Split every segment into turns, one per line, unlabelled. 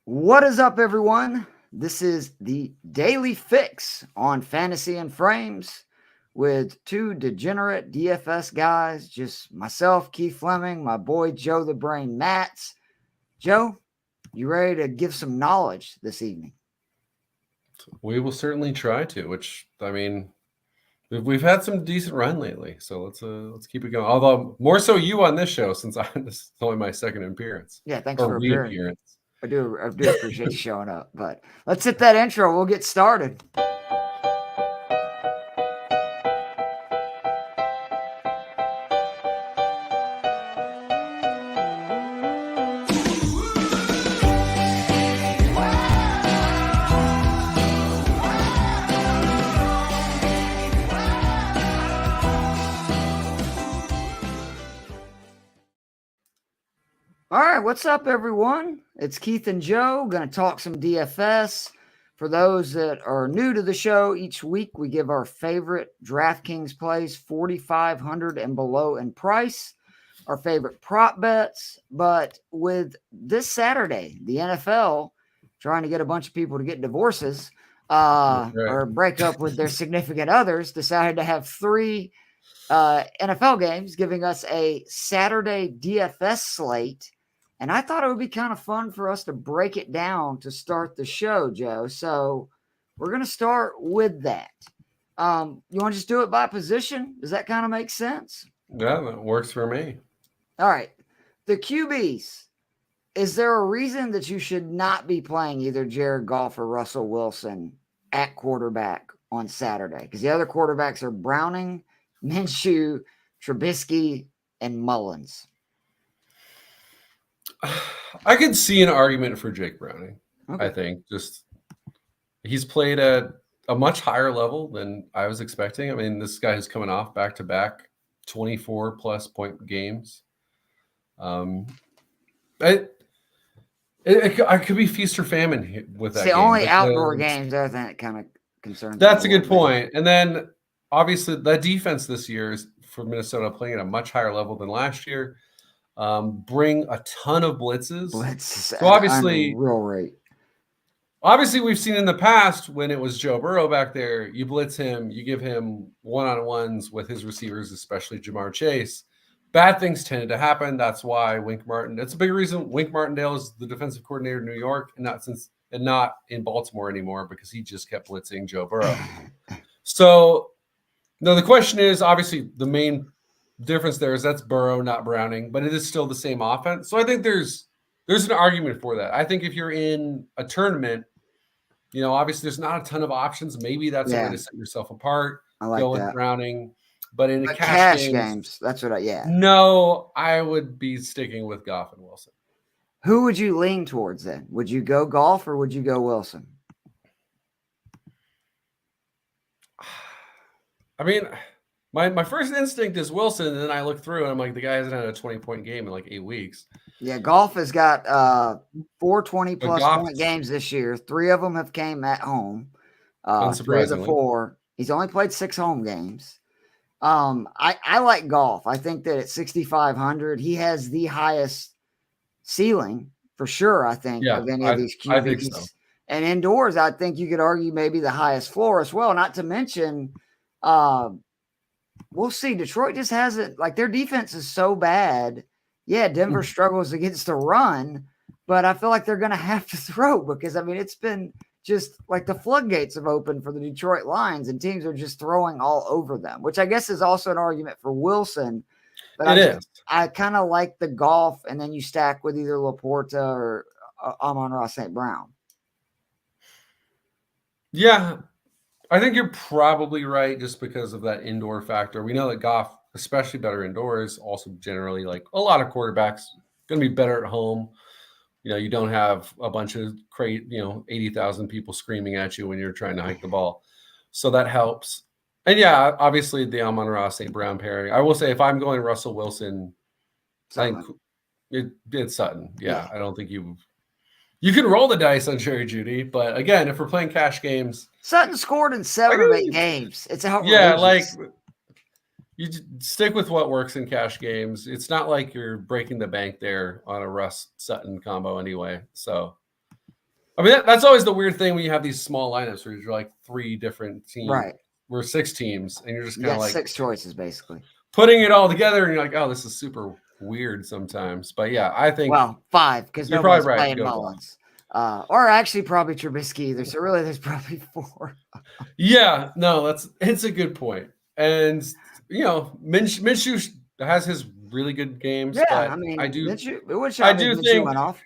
What is up, everyone? This is the Daily Fix on Fantasy and Frames with two degenerate DFS guys, just myself, Keith Fleming, my boy Joe the Brain Matts. Joe, you ready to give some knowledge this evening?
We will certainly try to. We've had some decent run lately, so let's keep it going. Although more so you on this show, since this is only my second appearance
Yeah, thanks
or
for appearing.
reappearance.
I do appreciate you showing up, but let's hit that intro. We'll get started. All right, what's up, everyone? It's Keith and Joe. Going to talk some DFS. For those that are new to the show, each week we give our favorite DraftKings plays, 4,500 and below in price, our favorite prop bets. But with this Saturday, the NFL trying to get a bunch of people to get divorces or break up with their significant others, decided to have three NFL games, giving us a Saturday DFS slate. And I thought it would be kind of fun for us to break it down to start the show, Joe. So we're going to start with that. You want to just do it by position? Does that kind of make sense?
Yeah, that works for me.
All right. The QBs. Is there a reason that you should not be playing either Jared Goff or Russell Wilson at quarterback on Saturday? Because the other quarterbacks are Browning, Minshew, Trubisky, and Mullins.
I could see an argument for Jake Browning.
Okay.
I think he's played at a much higher level than I was expecting. I mean, this guy is coming off back-to-back 24-plus point games. I could be feast or famine with that.
It's the only outdoor games I think kind of concerns.
That's a good point. And then obviously the defense this year is for Minnesota playing at a much higher level than last year. Bring a ton of blitzes.
So obviously, real rate.
Obviously, we've seen in the past when it was Joe Burrow back there, you blitz him, you give him one-on-ones with his receivers, especially Jamar Chase. Bad things tended to happen. That's why it's a big reason Wink Martindale is the defensive coordinator in New York and not in Baltimore anymore, because he just kept blitzing Joe Burrow. So now the question is, obviously the main difference there is that's Burrow, not Browning, but it is still the same offense. So I think there's an argument for that. I think if you're in a tournament, obviously there's not a ton of options. Maybe that's a way to set yourself apart.
I like
go
that.
with Browning. But in the
cash games, that's what
No, I would be sticking with Goff and Wilson.
Who would you lean towards then? Would you go Goff or would you go Wilson?
I mean, my first instinct is Wilson, and then I look through and I'm like, the guy hasn't had a 20-point game in like 8 weeks.
Yeah, Goff has got 4 20-plus point games this year. 3 of them have came at home. 3 of the 4. He's only played 6 home games. I like Goff. I think that at 6,500, he has the highest ceiling for sure, I think, of any of these QBs.
I think so.
And indoors, I think you could argue maybe the highest floor as well, not to mention we'll see. Detroit just hasn't, like, their defense is so bad. Yeah, Denver struggles against the run, but I feel like they're going to have to throw because, I mean, it's been just like the floodgates have opened for the Detroit Lions and teams are just throwing all over them, which I guess is also an argument for Wilson. But I kind of like the Goff, and then you stack with either Laporta or Amon-Ra St. Brown.
Yeah, I think you're probably right just because of that indoor factor. We know that Goff, especially better indoors, also generally, like a lot of quarterbacks, going to be better at home. You don't have a bunch of 80,000 people screaming at you when you're trying to hike the ball. So that helps. And yeah, obviously the Amon-Ra St. Brown pairing. I will say if I'm going Russell Wilson, I think it's Sutton. Yeah, I don't think you can roll the dice on Jerry Jeudy, but again, if we're playing cash games,
Sutton scored in 7 of 8 games. It's outrageous.
Yeah, like you stick with what works in cash games. It's not like you're breaking the bank there on a Russ Sutton combo anyway. So I mean, that's always the weird thing when you have these small lineups where you're like 3 different teams.
Right.
We're 6 teams, and you're just
You
kind of
got
like
6 choices basically.
putting it all together, and you're like, oh, this is super weird sometimes. But yeah, I think
5 because
you're
nobody's
probably right.
playing Mullins. Or actually probably Trubisky either. So really there's probably 4.
Yeah, no, it's a good point. And Minshew has his really good games.
Yeah,
but
I mean,
I do
Minshew went off.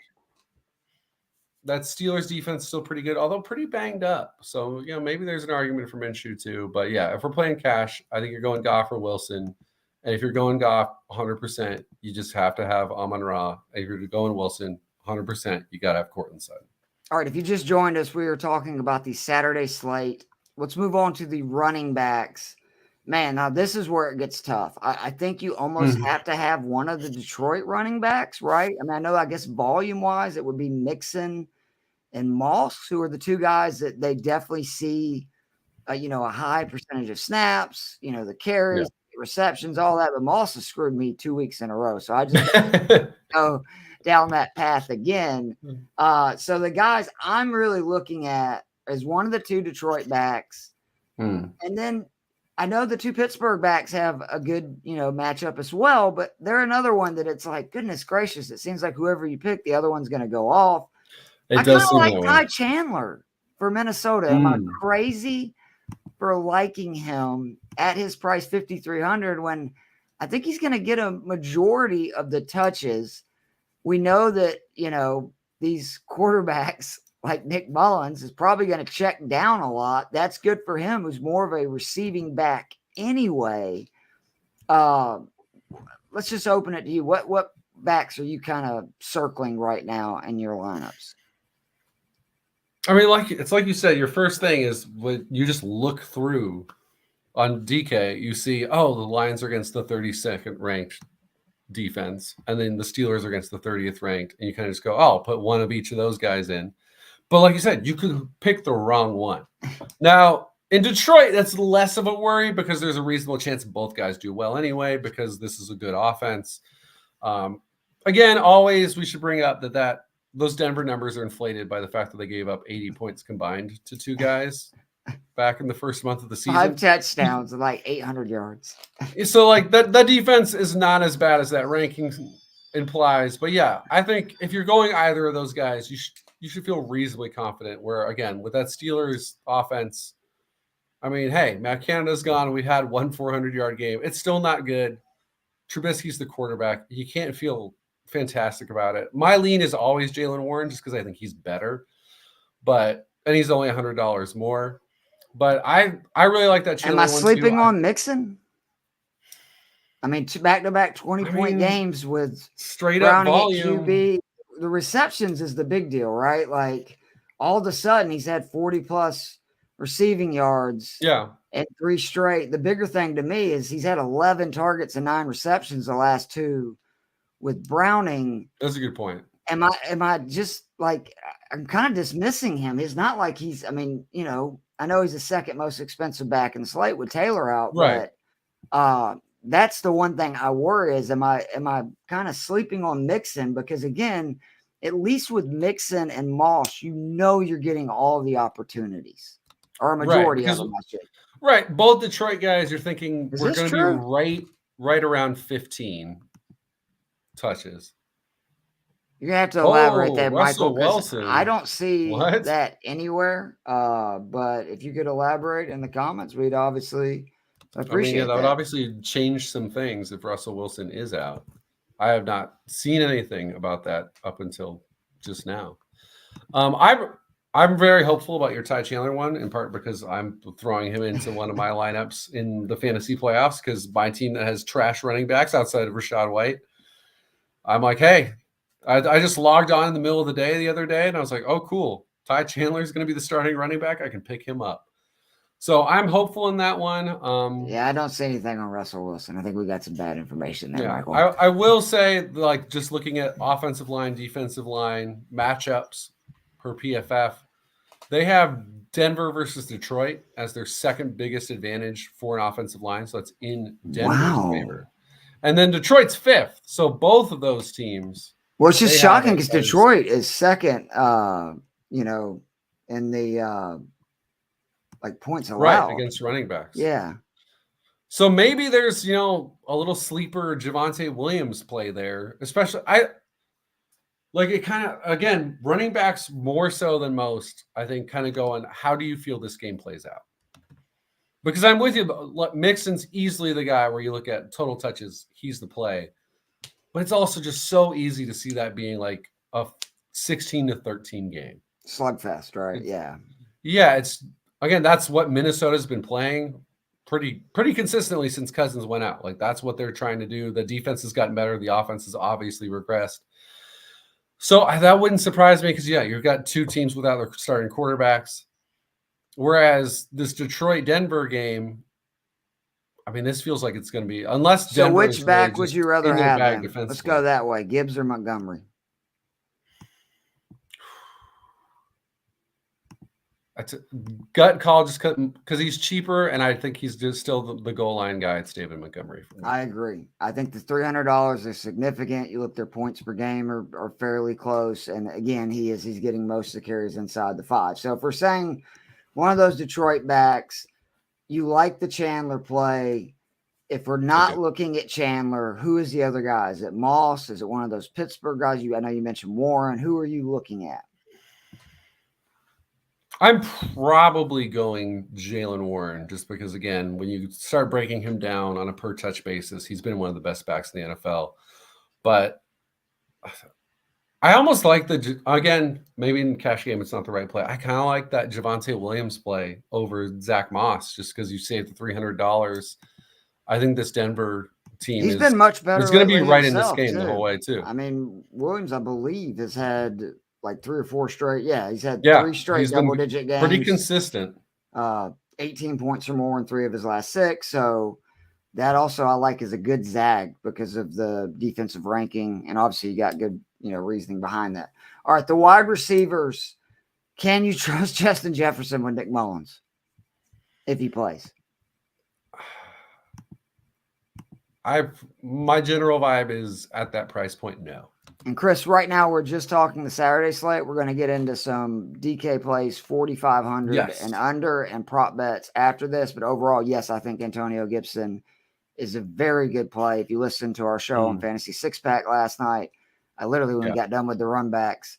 That Steelers defense is still pretty good, although pretty banged up. So, maybe there's an argument for Minshew too. But yeah, if we're playing cash, I think you're going Goff or Wilson. And if you're going Goff 100%, you just have to have Amon-Ra. If you're going Wilson 100%, you got to have Cortland Sutton.
All right, if you just joined us, we were talking about the Saturday slate. Let's move on to the running backs. Man, now this is where it gets tough. I think you almost have to have one of the Detroit running backs, right? I mean, I guess volume-wise, it would be Mixon and Moss, who are the 2 guys that they definitely see, a high percentage of snaps, the carries, receptions, all that. But Moss has screwed me 2 weeks in a row. So I just go down that path again. So the guys I'm really looking at is one of the 2 Detroit backs. And then I know the 2 Pittsburgh backs have a good, matchup as well, but they're another one that it's like, goodness gracious, it seems like whoever you pick, the other one's going to go off. I kind of like Ty Chandler for Minnesota. Am I crazy for liking him at his price 5,300 when I think he's going to get a majority of the touches? We know that, these quarterbacks like Nick Mullins is probably going to check down a lot. That's good for him, who's more of a receiving back anyway. Let's just open it to you. What backs are you kind of circling right now in your lineups?
I mean, it's like you said, your first thing is when you just look through on DK, you see, the Lions are against the 32nd ranked defense, and then the Steelers are against the 30th ranked, and you kind of just go, I'll put one of each of those guys in. But like you said, you could pick the wrong one. Now, in Detroit, that's less of a worry because there's a reasonable chance both guys do well anyway because this is a good offense. Again, always we should bring up that those Denver numbers are inflated by the fact that they gave up 80 points combined to 2 guys back in the first month of the season.
5 touchdowns and like 800 yards.
So like that defense is not as bad as that ranking implies. But yeah, I think if you're going either of those guys, you should feel reasonably confident where, again, with that Steelers offense, I mean, hey, Matt Canada's gone. We had 1 400-yard game. It's still not good. Trubisky's the quarterback. You can't feel fantastic about it. My lean is always Jaylen Warren just because I think he's better. And he's only $100 more. But I really like that.
Am I sleeping on Mixon? I mean, back-to-back 20-point games with
straight
Browning
up volume.
At QB. The receptions is the big deal, right? Like all of a sudden he's had 40+ receiving yards.
Yeah.
And 3 straight. The bigger thing to me is he's had 11 targets and 9 receptions the last 2 with Browning.
That's a good point.
Am I just like, I'm kind of dismissing him. It's not like I know he's the second most expensive back in the slate with Taylor out,
right.
But that's the one thing I worry is, am I kind of sleeping on Mixon? Because again, at least with Mixon and Moss, you're getting all the opportunities or a majority of them.
Right. Both Detroit guys, you're thinking we're going to be right around 15 touches.
You're going to have to elaborate that,
Russell
Michael.
Wilson.
I don't see that anywhere. But if you could elaborate in the comments, we'd obviously appreciate that.
That would obviously change some things if Russell Wilson is out. I have not seen anything about that up until just now. I'm very hopeful about your Ty Chandler one, in part because I'm throwing him into one of my lineups in the fantasy playoffs because my team that has trash running backs outside of Rachaad White, I'm like, hey, I just logged on in the middle of the day the other day, and I was like, oh, cool. Ty Chandler is going to be the starting running back. I can pick him up. So I'm hopeful in that one.
I don't see anything on Russell Wilson. I think we got some bad information there, Michael.
I will say, like, just looking at offensive line, defensive line matchups per PFF, they have Denver versus Detroit as their second biggest advantage for an offensive line. So that's in Denver's favor. And then Detroit's 5th. So both of those teams.
Well, it's just shocking because Detroit is second in the like points
Right,
allowed.
against running backs.
Yeah.
So maybe there's, a little sleeper Javonte Williams play there. Especially like it kind of, again, running backs more so than most, I think, kind of going, how do you feel this game plays out? Because I'm with you, Mixon's easily the guy where you look at total touches, he's the play. But it's also just so easy to see that being like a 16-13 game.
Slugfest, right?
Yeah, again, that's what Minnesota's been playing pretty consistently since Cousins went out. Like that's what they're trying to do. The defense has gotten better. The offense has obviously regressed. So that wouldn't surprise me because you've got two teams without their starting quarterbacks. Whereas this Detroit-Denver game, I mean, this feels like it's going to be, unless
So
Denver
which
is
back
really
would
just
you rather
in their
have
bag
then?
defensively.
Let's go that way. Gibbs or Montgomery?
That's a gut call just because he's cheaper, and I think he's just still the goal line guy. It's David Montgomery.
I agree. I think the $300 is significant. You look, their points per game are fairly close, and again, he's getting most of the carries inside the 5. So if we're saying one of those Detroit backs, you like the Chandler play. If we're not looking at Chandler, who is the other guy? Is it Moss? Is it one of those Pittsburgh guys? I know you mentioned Warren. Who are you looking at?
I'm probably going Jaylen Warren just because, again, when you start breaking him down on a per touch basis, he's been one of the best backs in the NFL. But I almost like again, maybe in cash game, it's not the right play. I kind of like that Javonte Williams play over Zach Moss just because you saved the $300. I think this Denver team
He's been much better.
He's going to be right
himself,
in this game the whole way, too.
I mean, Williams, I believe, has had like 3 or 4 straight. Yeah, he's had 3 straight double-digit games.
Pretty consistent.
18 points or more in 3 of his last 6. So that also I like is a good zag because of the defensive ranking, and obviously you got good reasoning behind that. All right, the wide receivers. Can you trust Justin Jefferson with Nick Mullins if he plays?
My general vibe is at that price point, no.
And Chris, right now we're just talking the Saturday slate. We're going to get into some DK plays 4,500 and under and prop bets after this. But overall, yes, I think Antonio Gibson is a very good play. If you listened to our show on Fantasy Six Pack last night, I literally, when we got done with the run backs,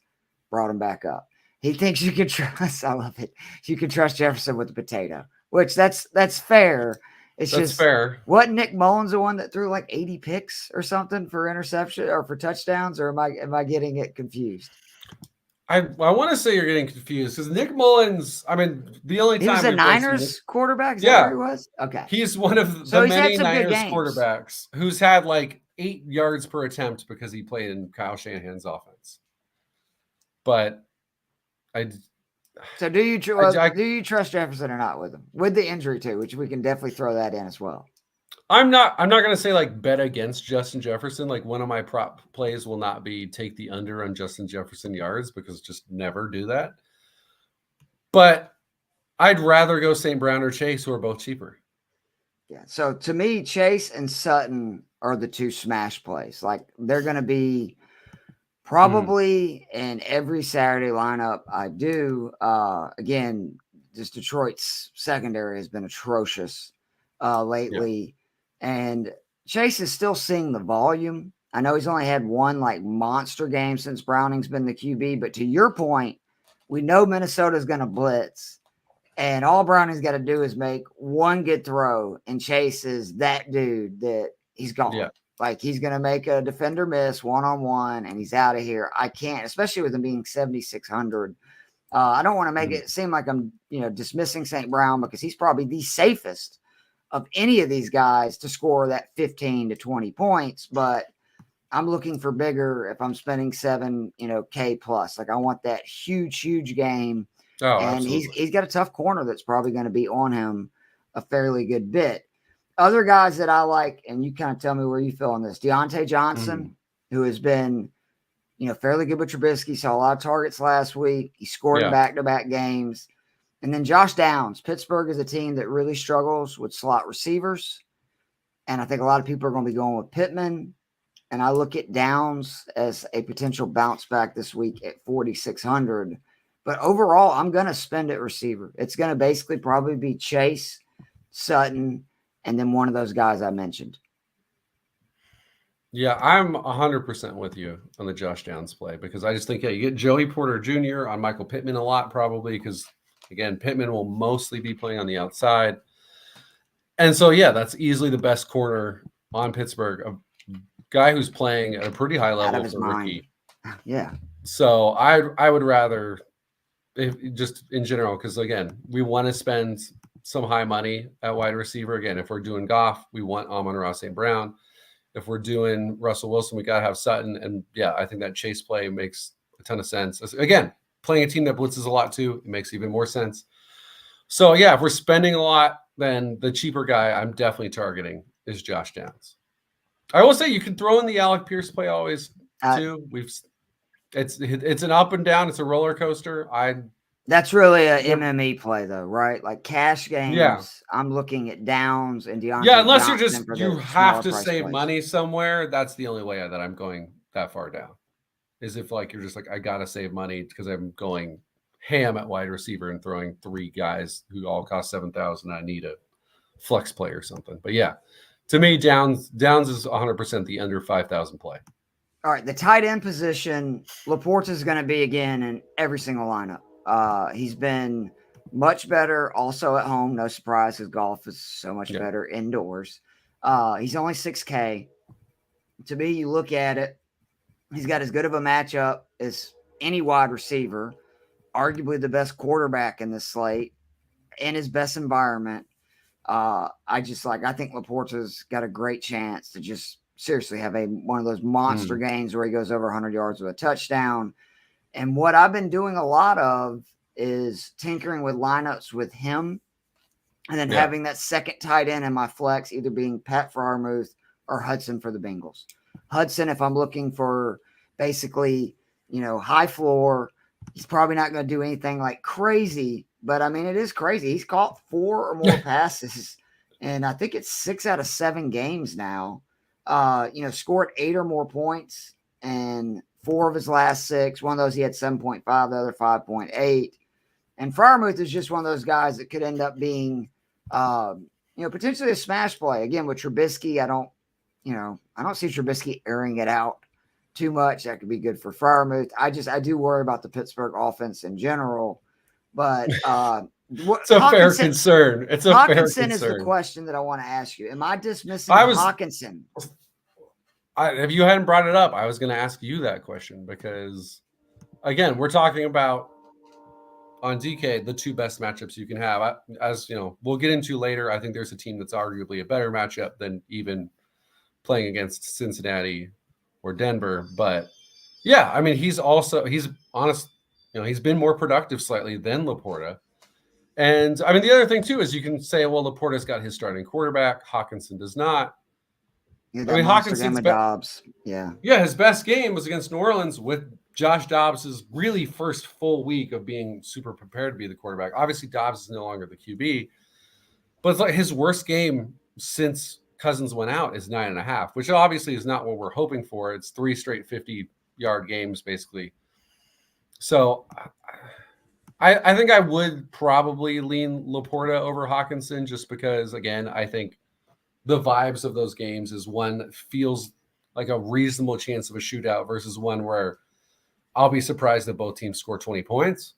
brought him back up. He thinks you can trust, I love it, you can trust Jefferson with the potato, which that's fair. That's just fair. What, Nick Mullins the one that threw like 80 picks or something for interception or for touchdowns, or am I getting it confused?
I want to say you're getting confused because Nick Mullins, I mean, the only time
he was a Niners quarterback. Is that where he was? Okay.
He's one of the many Niners quarterbacks who's had like 8 yards per attempt because he played in Kyle Shanahan's offense. But
so do you trust Jefferson or not with him? With the injury too, which we can definitely throw that in as well.
I'm not going to say like bet against Justin Jefferson. Like one of my prop plays will not be take the under on Justin Jefferson yards because just never do that. But I'd rather go St. Brown or Chase, who are both cheaper.
Yeah. So to me, Chase and Sutton are the 2 smash plays. Like they're going to be probably in every Saturday lineup I do. Again, just Detroit's secondary has been atrocious lately. And Chase is still seeing the volume. I know he's only had 1 like monster game since Browning's been the QB, but to your point, we know Minnesota's going to blitz, and all Browning's got to do is make 1 good throw, and Chase is that dude that he's gone. Yeah. Like he's going to make a defender miss 1-on-1 and he's out of here. I can't, especially with him being 7,600. I don't want to make it seem like I'm, dismissing St. Brown because he's probably the safest of any of these guys to score that 15 to 20 points, but I'm looking for bigger if I'm spending 7, K plus. Like I want that huge game. Oh, and absolutely. He's got a tough corner that's probably going to be on him a fairly good bit. Other guys that I like, and you kind of tell me where you feel on this. Deontay Johnson, who has been, fairly good with Trubisky, saw a lot of targets last week. He scored in back-to-back games. And then Josh Downs. Pittsburgh is a team that really struggles with slot receivers. And I think a lot of people are going to be going with Pittman. And I look at Downs as a potential bounce back this week at 4,600. But overall, I'm going to spend at receiver. It's going to basically probably be Chase, Sutton, and then one of those guys I mentioned.
Yeah, I'm 100% with you on the Josh Downs play because I just think, you get Joey Porter Jr. on Michael Pittman a lot probably because, again, Pittman will mostly be playing on the outside. And so, that's easily the best corner on Pittsburgh, a guy who's playing at a pretty high level for rookie.
Yeah.
So I would rather, just in general, because, again, we want to spend some high money at wide receiver. Again, if we're doing Goff, we want Amon-Ra St. Brown. If we're doing Russell Wilson, we got to have Sutton. And, I think that Chase play makes a ton of sense. Again, playing a team that blitzes a lot too, it makes even more sense. So, if we're spending a lot, then the cheaper guy I'm definitely targeting is Josh Downs. I will say you can throw in the Alec Pierce play always too. It's an up and down. It's a roller coaster.
That's really a MME play though, right? Like cash games.
Yeah.
I'm looking at Downs and Deontay.
Yeah, unless
Johnson
you have to save money somewhere. That's the only way that I'm going that far down. Is if you're just like, I gotta save money because I'm going ham at wide receiver and throwing 3 guys who all cost $7,000. I need a flex play or something. But to me, Downs is 100% the under 5,000 play.
All right, the tight end position, Laporta is going to be again in every single lineup. He's been much better also at home. No surprise because golf is so much better indoors. He's only $6K. To me, you look at it, he's got as good of a matchup as any wide receiver, arguably the best quarterback in this slate, in his best environment. I think Laporta's got a great chance to just seriously have one of those monster games where he goes over 100 yards with a touchdown. And what I've been doing a lot of is tinkering with lineups with him and then having that second tight end in my flex, either being Pat Freiermuth or Hudson for the Bengals. Hudson, if I'm looking for basically, high floor, he's probably not going to do anything like crazy, but I mean, it is crazy. He's caught 4 or more passes, and I think it's 6 out of 7 games now. Scored 8 or more points, and 4 of his last 6. One of those he had 7.5, the other 5.8. And Freiermuth is just one of those guys that could end up being, potentially a smash play. Again, with Trubisky, I don't see Trubisky airing it out too much. That could be good for Freiermuth. I do worry about the Pittsburgh offense in general, but
it's a fair concern. It's a fair concern.
Hawkinson is the question that I want to ask you. Am I dismissing Hawkinson?
If you hadn't brought it up, I was going to ask you that question because, again, we're talking about on DK the 2 best matchups you can have. As we'll get into later, I think there's a team that's arguably a better matchup than even playing against Cincinnati or Denver. But he's honest. He's been more productive slightly than Laporta. And I mean, the other thing too is you can say, well, Laporta's got his starting quarterback. Hawkinson does not.
Hawkinson's Dobbs.
His best game was against New Orleans with Josh Dobbs' really first full week of being super prepared to be the quarterback. Obviously, Dobbs is no longer the QB, but it's like his worst game since Cousins went out is 9.5, which obviously is not what we're hoping for. It's 3 straight 50-yard games, basically. So I think I would probably lean Laporta over Hawkinson just because, again, I think the vibes of those games is one that feels like a reasonable chance of a shootout versus one where I'll be surprised if both teams score 20 points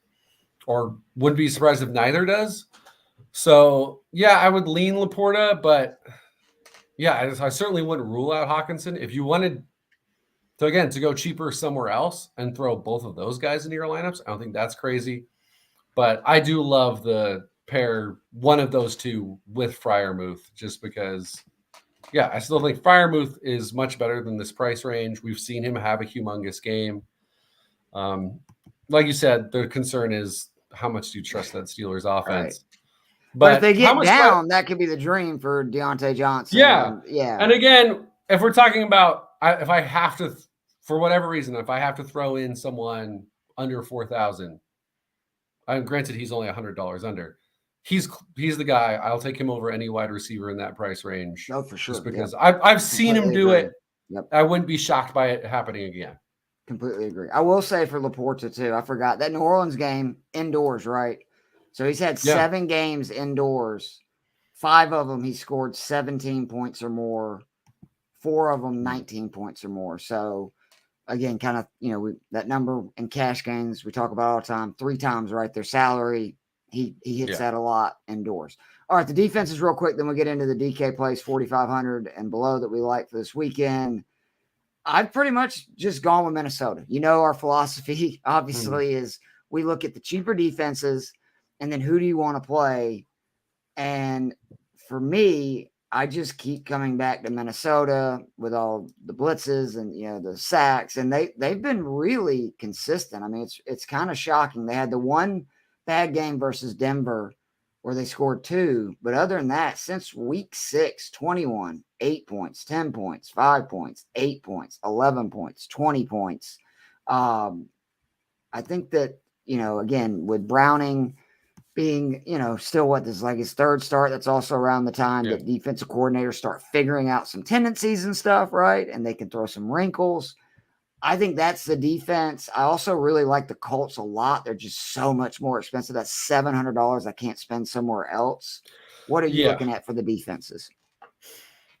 or wouldn't be surprised if neither does. So, I would lean Laporta, but I certainly wouldn't rule out Hawkinson. If you wanted to go cheaper somewhere else and throw both of those guys into your lineups, I don't think that's crazy. But I do love the pair one of those 2 with Freiermuth just because, I still think Freiermuth is much better than this price range. We've seen him have a humongous game. Like you said, the concern is how much do you trust that Steelers offense? Right.
But if they get down, that could be the dream for Deontay Johnson.
And again, if we're talking about, if I have to, for whatever reason, if I have to throw in someone under 4,000, granted he's only $100 under. He's the guy. I'll take him over any wide receiver in that price range.
No, for sure.
Just because I've seen him do it. Yep. I wouldn't be shocked by it happening again.
Completely agree. I will say for Laporta too, I forgot that New Orleans game indoors, right? So he's had 7 games indoors. 5 of them he scored 17 points or more. 4 of them 19 points or more. So again, kind of, that number in cash games we talk about all the time, 3 times, right? Their salary, he hits that a lot indoors. All right, the defenses real quick, then we'll get into the DK plays 4,500 and below that we like for this weekend. I've pretty much just gone with Minnesota. Our philosophy obviously is we look at the cheaper defenses and then who do you want to play? And for me, I just keep coming back to Minnesota with all the blitzes and the sacks, and they've been really consistent. I mean, it's kind of shocking. They had the one bad game versus Denver where they scored 2, but other than that, since week 6, 21, 8 points, 10 points, 5 points, 8 points, 11 points, 20 points. I think that again with Browning being, still this is like his 3rd start. That's also around the time that defensive coordinators start figuring out some tendencies and stuff, right? And they can throw some wrinkles. I think that's the defense. I also really like the Colts a lot. They're just so much more expensive. That's $700 I can't spend somewhere else. What are you looking at for the defenses?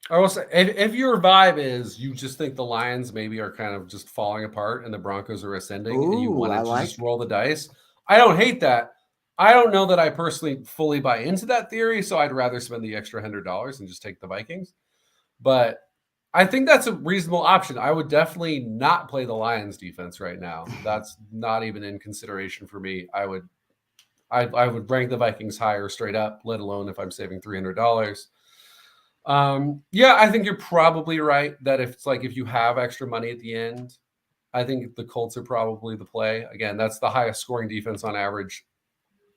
I will say, if your vibe is you just think the Lions maybe are kind of just falling apart and the Broncos are ascending and you want to just roll the dice, I don't hate that. I don't know that I personally fully buy into that theory, so I'd rather spend the extra $100 and just take the Vikings. But I think that's a reasonable option. I would definitely not play the Lions defense right now. That's not even in consideration for me. I would rank the Vikings higher straight up, let alone if I'm saving $300. I think you're probably right that if you have extra money at the end, I think the Colts are probably the play. Again, that's the highest scoring defense on average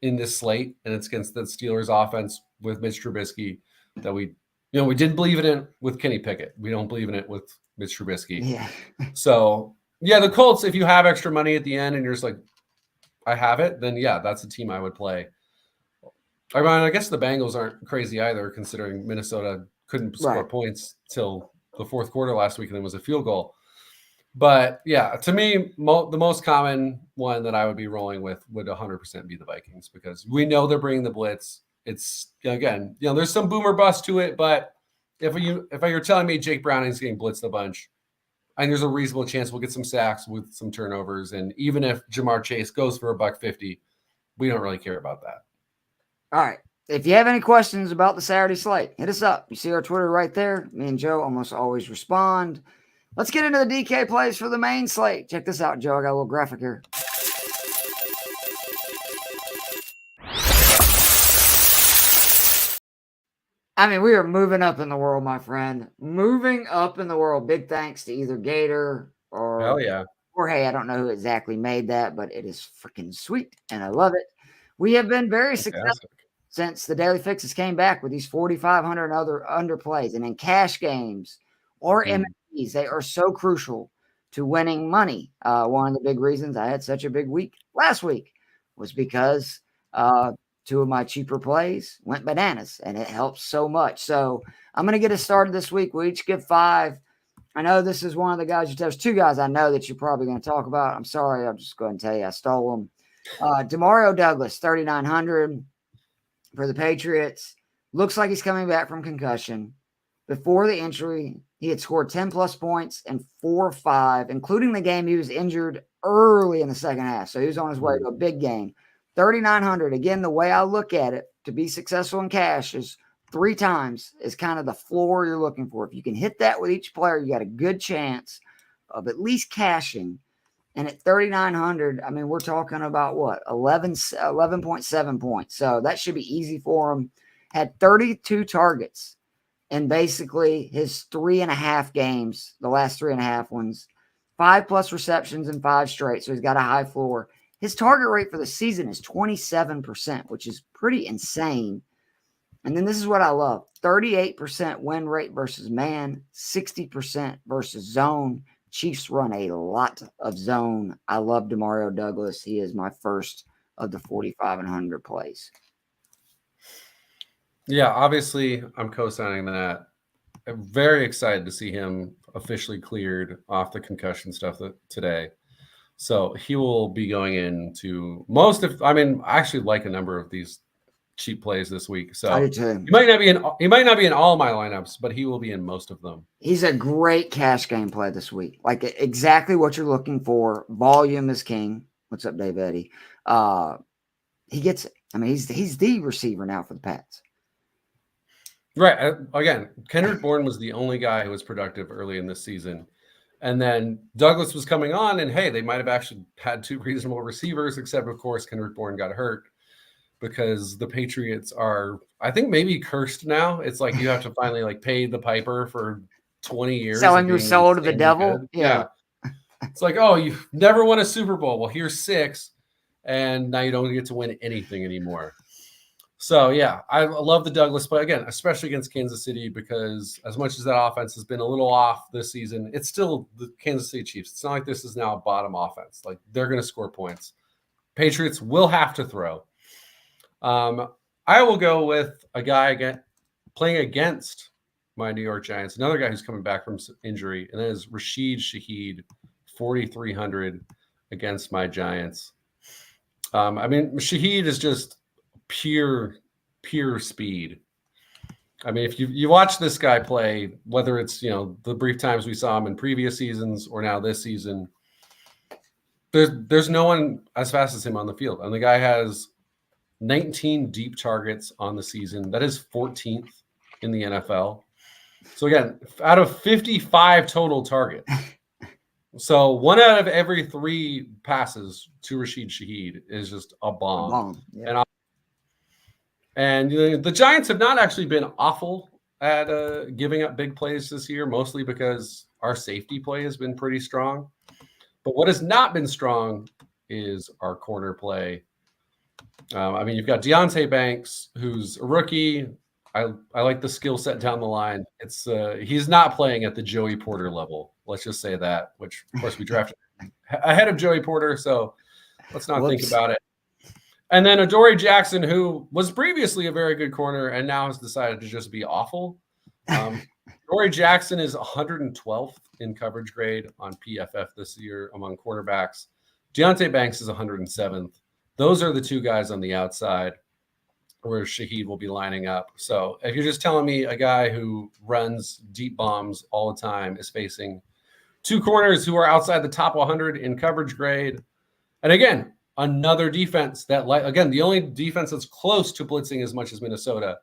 in this slate, and it's against the Steelers offense with Mitch Trubisky that we didn't believe in it with Kenny Pickett. We don't believe in it with Mitch Trubisky.
Yeah.
So the Colts, if you have extra money at the end and you're just like, I have it, then that's a team I would play. I mean, I guess the Bengals aren't crazy either, considering Minnesota couldn't score points till the 4th quarter last week and then was a field goal. But to me, the most common one that I would be rolling with would 100% be the Vikings because we know they're bringing the blitz. It's again, there's some boomer bust to it, but if you're telling me Jake Browning's getting blitzed a bunch, and there's a reasonable chance we'll get some sacks with some turnovers, and even if Jamar Chase goes for $150, we don't really care about that.
All right. If you have any questions about the Saturday slate, hit us up. You see our Twitter right there. Me and Joe almost always respond. Let's get into the DK plays for the main slate. Check this out, Joe. I got a little graphic here. I mean, we are moving up in the world, my friend. Moving up in the world. Big thanks to either Gator or Jorge. I don't know who exactly made that, but it is freaking sweet, and I love it. We have been very successful since the Daily Fixes came back with these 4,500 and other underplays, and in cash games or MLBs, they are so crucial to winning money. One of the big reasons I had such a big week last week was because 2 of my cheaper plays went bananas, and it helps so much. So I'm going to get us started this week. We'll each give 5. I know this is one of the guys there's 2 guys I know that you're probably going to talk about. I'm sorry. I'll just go ahead and tell you I stole them. Demario Douglas, 3,900 for the Patriots. Looks like he's coming back from concussion. Before the injury, he had scored 10-plus points and 4 or 5, including the game he was injured early in the second half. So he was on his way to a big game. 3,900. Again, the way I look at it, to be successful in cash is 3 times is kind of the floor you're looking for. If you can hit that with each player, you got a good chance of at least cashing. And at 3,900, I mean, we're talking about what? 11.7 points. So that should be easy for him. Had 32 targets in basically his 3.5 games, the last 3.5 ones. 5+ receptions in 5 straight. So he's got a high floor. His target rate for the season is 27%, which is pretty insane. And then this is what I love. 38% win rate versus man, 60% versus zone. Chiefs run a lot of zone. I love Demario Douglas. He is my first of the 4,500 plays.
Yeah, obviously I'm co-signing that. I'm very excited to see him officially cleared off the concussion stuff today. So he will be going into most of. I mean, I actually like a number of these cheap plays this week. So
I do too.
he might not be in all my lineups, but he will be in most of them.
He's a great cash game play this week. Like exactly what you're looking for. Volume is king. What's up, Dave Eddy? He gets it. I mean, he's the receiver now for the Pats.
Right. Again, Kendrick Bourne was the only guy who was productive early in this season. And then Douglas was coming on, and hey, they might have actually had two reasonable receivers, except, of course, Kendrick Bourne got hurt because the Patriots are, I think, maybe cursed now. It's like you have to finally like pay the piper for 20 years.
Selling your soul to the devil.
Good. Yeah. It's like, oh, you've never won a Super Bowl. Well, here's 6, and now you don't get to win anything anymore. So, yeah, I love the Douglas play, again, especially against Kansas City, because as much as that offense has been a little off this season, it's still the Kansas City Chiefs. It's not like this is now a bottom offense. Like, they're going to score points. Patriots will have to throw. I will go with a guy playing against my New York Giants, another guy who's coming back from injury, and that is Rashid Shaheed, 4,300 against my Giants. I mean, Shaheed is just pure speed. I mean, if you watch this guy play, whether it's, the brief times we saw him in previous seasons or now this season, there's no one as fast as him on the field. And the guy has 19 deep targets on the season. That is 14th in the NFL. So again, out of 55 total targets. So 1 out of every 3 passes to Rashid Shaheed is just a bomb. Yeah. And the Giants have not actually been awful at giving up big plays this year, mostly because our safety play has been pretty strong. But what has not been strong is our corner play. I mean, you've got Deonte Banks, who's a rookie. I like the skill set down the line. It's he's not playing at the Joey Porter level. Let's just say that, which, of course, we drafted ahead of Joey Porter, so let's not think about it. And then Adoree Jackson, who was previously a very good corner and now has decided to just be awful. Adoree Jackson is 112th in coverage grade on PFF this year among quarterbacks. Deonte Banks is 107th. Those are the 2 guys on the outside where Shaheed will be lining up. So if you're just telling me a guy who runs deep bombs all the time is facing 2 corners who are outside the top 100 in coverage grade, and again, another defense that, again, the only defense that's close to blitzing as much as Minnesota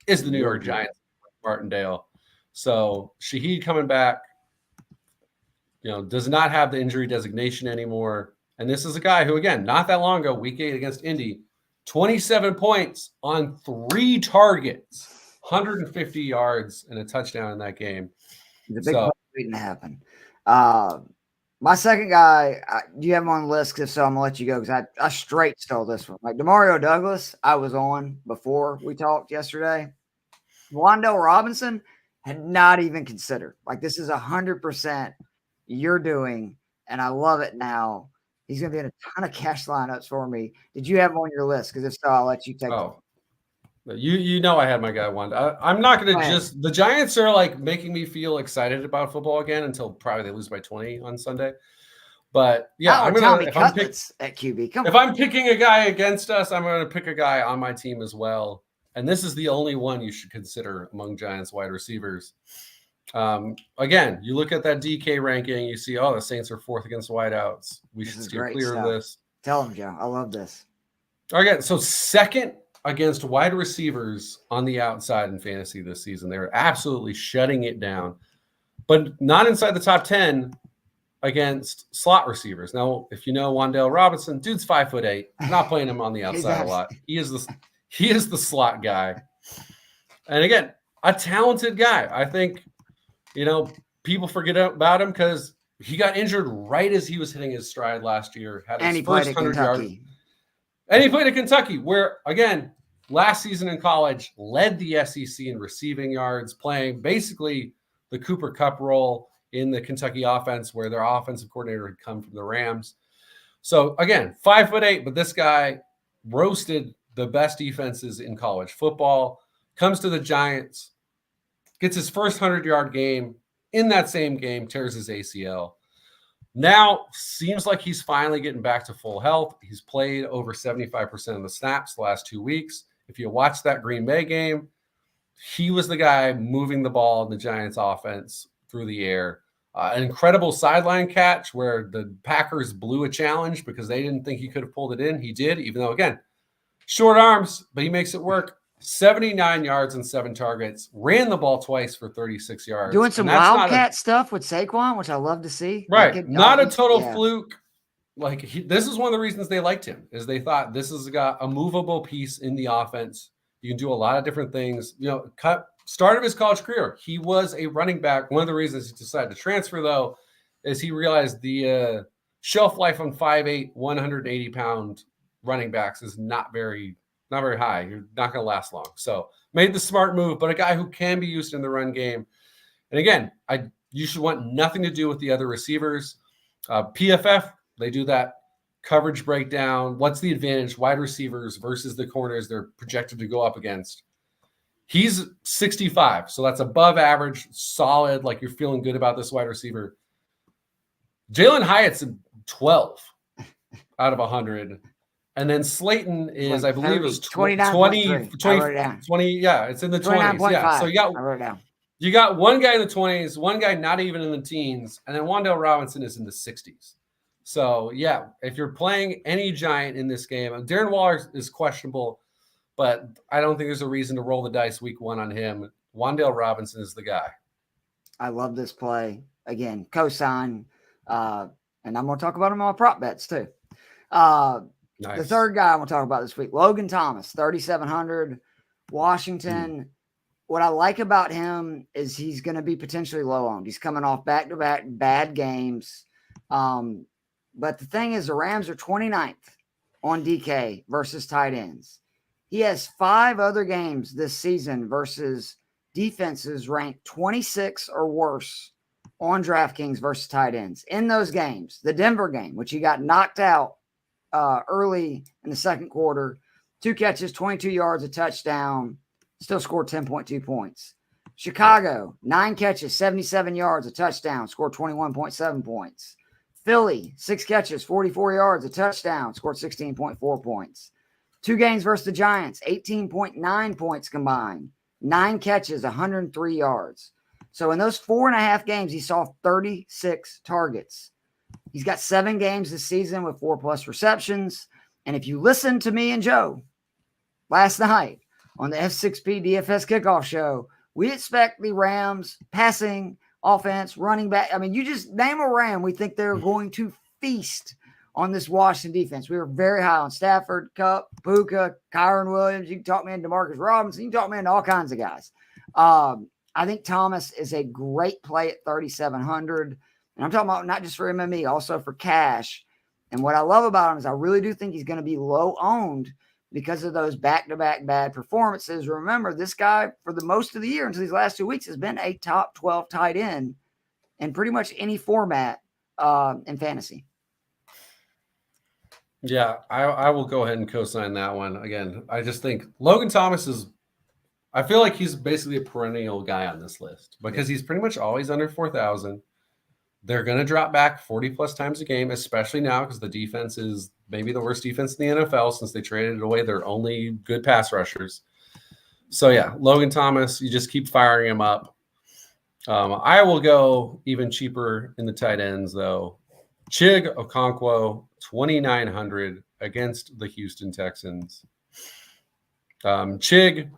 is the New York Giants, Martindale. So Shaheed coming back, does not have the injury designation anymore. And this is a guy who, again, not that long ago, week 8 against Indy, 27 points on 3 targets, 150 yards and a touchdown in that game.
The big play waiting to happen. My second guy, do you have him on the list? If so, I'm going to let you go because I straight stole this one. Like Demario Douglas, I was on before we talked yesterday. Wan'Dale Robinson had not even considered. Like this is 100% you're doing, and I love it now. He's going to be in a ton of cash lineups for me. Did you have him on your list? Because if so, I'll let you take it.
I had my guy Wan'Dale. I'm not going to the Giants are like making me feel excited about football again until probably they lose by 20 on Sunday. But yeah, I'm going to
at QB.
If I'm picking a guy against us, I'm going to pick a guy on my team as well. And this is the only one you should consider among Giants wide receivers. Again, you look at that DK ranking, you see, the Saints are 4th against wideouts. We should steer clear of this.
Tell them, Joe. I love this.
Okay, so 2nd against wide receivers on the outside in fantasy this season. They're absolutely shutting it down, but not inside the top 10 against slot receivers. Now, if you know Wan'Dale Robinson, dude's 5'8". I'm not playing him on the outside a lot. He is the slot guy. And again, a talented guy. I think, people forget about him because he got injured right as he was hitting his stride last year. Had his first 100 yards. And he played at Kentucky, where, again, last season in college, led the SEC in receiving yards, playing basically the Cooper Kupp role in the Kentucky offense, where their offensive coordinator had come from the Rams. So, again, 5'8", but this guy roasted the best defenses in college football, comes to the Giants, gets his first 100-yard game. In that same game, tears his ACL. Now, seems like he's finally getting back to full health. He's played over 75% of the snaps the last 2 weeks. If you watch that Green Bay game, he was the guy moving the ball in the Giants offense through the air. An incredible sideline catch where the Packers blew a challenge because they didn't think he could have pulled it in. He did, even though, again, short arms, but he makes it work. 79 yards and 7 targets, ran the ball twice for 36 yards.
Doing some wildcat stuff with Saquon, which I love to see.
Right. Not a total fluke. Like this is one of the reasons they liked him, is they thought this has got a movable piece in the offense. You can do a lot of different things. Start of his college career, he was a running back. One of the reasons he decided to transfer, though, is he realized the shelf life on 5'8", 180-pound running backs is not very high. You're not going to last long. So made the smart move, but a guy who can be used in the run game. And again, you should want nothing to do with the other receivers. PFF, they do that coverage breakdown. What's the advantage? Wide receivers versus the corners they're projected to go up against. He's 65, so that's above average, solid, like you're feeling good about this wide receiver. Jalen Hyatt's 12 out of 100. And then Slayton is, I believe, is 20. Yeah, it's in the 20s. Yeah, so you got one guy in the 20s, one guy not even in the teens, and then Wan'Dale Robinson is in the 60s. So, yeah, if you're playing any Giant in this game, Darren Waller is questionable, but I don't think there's a reason to roll the dice week 1 on him. Wan'Dale Robinson is the guy.
I love this play. Again, cosign, and I'm going to talk about him on my prop bets too. Nice. The third guy I want to talk about this week, Logan Thomas, 3,700, Washington. What I like about him is he's going to be potentially low owned. He's coming off back-to-back bad games. But the thing is, the Rams are 29th on DK versus tight ends. He has 5 other games this season versus defenses ranked 26 or worse on DraftKings versus tight ends. In those games, the Denver game, which he got knocked out early in the second quarter, 2 catches, 22 yards, a touchdown, still scored 10.2 points. Chicago, 9 catches, 77 yards, a touchdown, scored 21.7 points. Philly, 6 catches, 44 yards, a touchdown, scored 16.4 points. 2 games versus the Giants, 18.9 points combined, 9 catches, 103 yards. So in those 4.5 games, he saw 36 targets. He's got 7 games this season with 4+ receptions. And if you listen to me and Joe last night on the F6P DFS kickoff show, we expect the Rams passing offense, running back. I mean, you just name a Ram, we think they're going to feast on this Washington defense. We were very high on Stafford, Kupp, Puka, Kyron Williams. You can talk me into Demarcus Robinson. You can talk me into all kinds of guys. I think Thomas is a great play at 3,700. And I'm talking about not just for MME, also for cash. And what I love about him is I really do think he's going to be low owned because of those back-to-back bad performances. Remember, this guy, for the most of the year until these last 2 weeks, has been a top 12 tight end in pretty much any format in fantasy.
Yeah, I will go ahead and co-sign that one. Again, I just think Logan Thomas I feel like he's basically a perennial guy on this list because he's pretty much always under 4,000. They're going to drop back 40+ times a game, especially now because the defense is maybe the worst defense in the NFL since they traded away their only good pass rushers. So, yeah, Logan Thomas, you just keep firing him up. I will go even cheaper in the tight ends, though. Chig Okonkwo, 2,900 against the Houston Texans. Chig,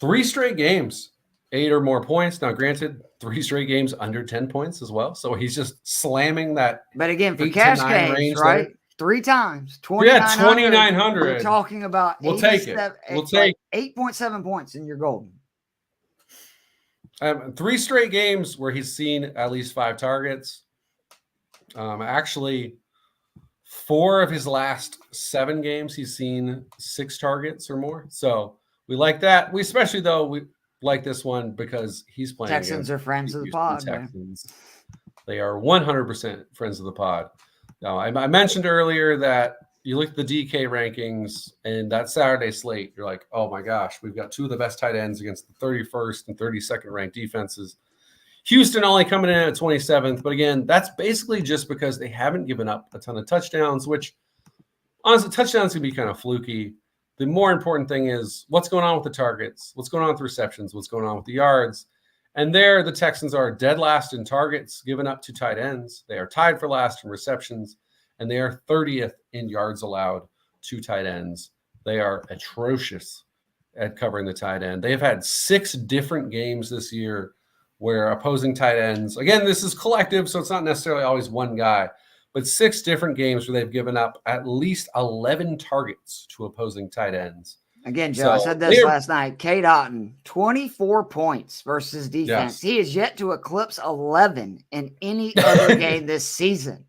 3 straight games, 8 or more points. Now, granted, 3 straight games under 10 points as well. So he's just slamming that.
But again, for cash games, right? There. 3 times.
2,900.
We're talking about
we'll take it. We'll take
8.7 points and you're golden.
3 straight games where he's seen at least 5 targets. Actually, 4 of his last 7 games, he's seen 6 targets or more. So we like that. We especially, though, we like this one because he's playing.
Texans are friends of the pod.
Texans. They are 100% friends of the pod. Now, I mentioned earlier that you look at the DK rankings and that Saturday slate, you're like, oh my gosh, we've got 2 of the best tight ends against the 31st and 32nd ranked defenses. Houston only coming in at 27th. But again, that's basically just because they haven't given up a ton of touchdowns, which honestly, touchdowns can be kind of fluky. The more important thing is what's going on with the targets, what's going on with receptions, what's going on with the yards. And there, the Texans are dead last in targets given up to tight ends. They are tied for last in receptions, and they are 30th in yards allowed to tight ends. They are atrocious at covering the tight end. They have had 6 different games this year where opposing tight ends, again, this is collective, so it's not necessarily always one guy, but 6 different games where they've given up at least 11 targets to opposing tight ends.
Again, Joe, I said this last night. Cade Otton, 24 points versus defense. Yes. He is yet to eclipse 11 in any other game this season.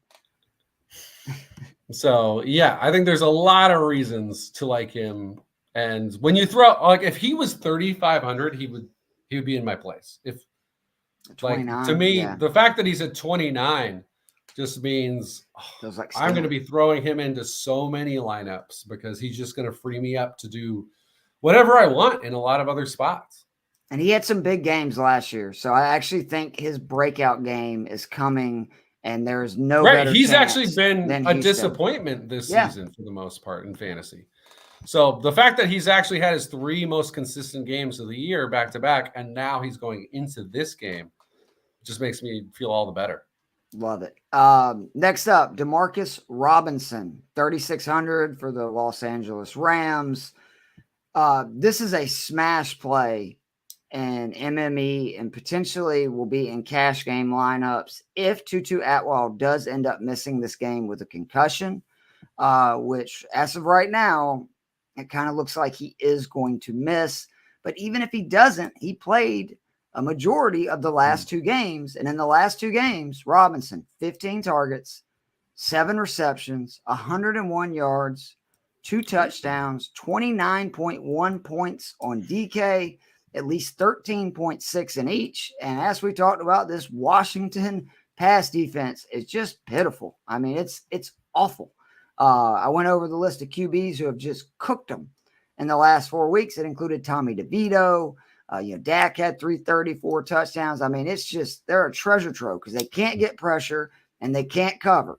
So, yeah, I think there's a lot of reasons to like him. And when you throw, like, if he was 3,500, he would be in my place. If, like, to me, the fact that he's at 29 just means I'm going to be throwing him into so many lineups because he's just going to free me up to do whatever I want in a lot of other spots.
And he had some big games last year. So I actually think his breakout game is coming, and there's no better
He's
chance
actually been a disappointment this season for the most part in fantasy. So the fact that he's actually had his 3 most consistent games of the year back to back, and now he's going into this game, just makes me feel all the better.
Love it. Next up, Demarcus Robinson, 3,600 for the Los Angeles Rams. This is a smash play in MME and potentially will be in cash game lineups if Tutu Atwell does end up missing this game with a concussion, which as of right now, it kind of looks like he is going to miss. But even if he doesn't, he played a majority of the last 2 games. And in the last 2 games, Robinson, 15 targets, 7 receptions, 101 yards, 2 touchdowns, 29.1 points on DK, at least 13.6 in each. And as we talked about, this Washington pass defense is just pitiful. I mean, it's awful. I went over the list of QBs who have just cooked them in the last 4 weeks. It included Tommy DeVito. Dak had 334 touchdowns. I mean, it's just, they're a treasure trove because they can't get pressure and they can't cover.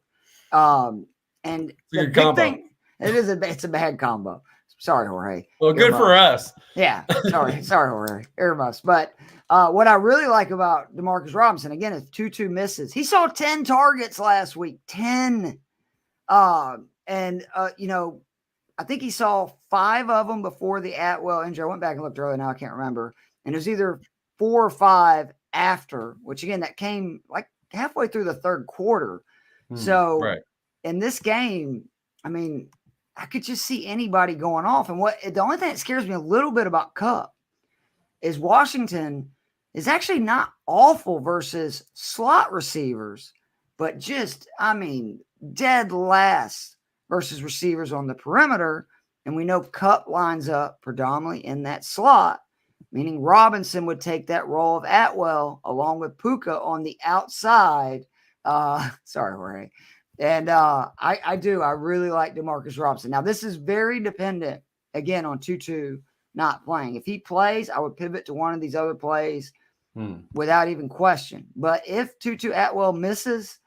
And the big thing, it's a bad combo. Sorry, Jorge.
Well, good for us.
Yeah. Sorry, Jorge. Earmuffs. But what I really like about Demarcus Robinson, again, is 2-2 misses. He saw 10 targets last week. 10. I think he saw 5 of them before the Atwell injury. I went back and looked earlier. Now I can't remember. And it was either 4 or 5 after, which again, that came like halfway through the third quarter. So in this game, I mean, I could just see anybody going off. And the only thing that scares me a little bit about Kupp is Washington is actually not awful versus slot receivers, but just, I mean, dead last versus receivers on the perimeter. And we know Kupp lines up predominantly in that slot, meaning Robinson would take that role of Atwell along with Puka on the outside. Sorry, Jorge. And I really like Demarcus Robinson. Now, this is very dependent, again, on Tutu not playing. If he plays, I would pivot to one of these other plays without even question. But if Tutu Atwell misses,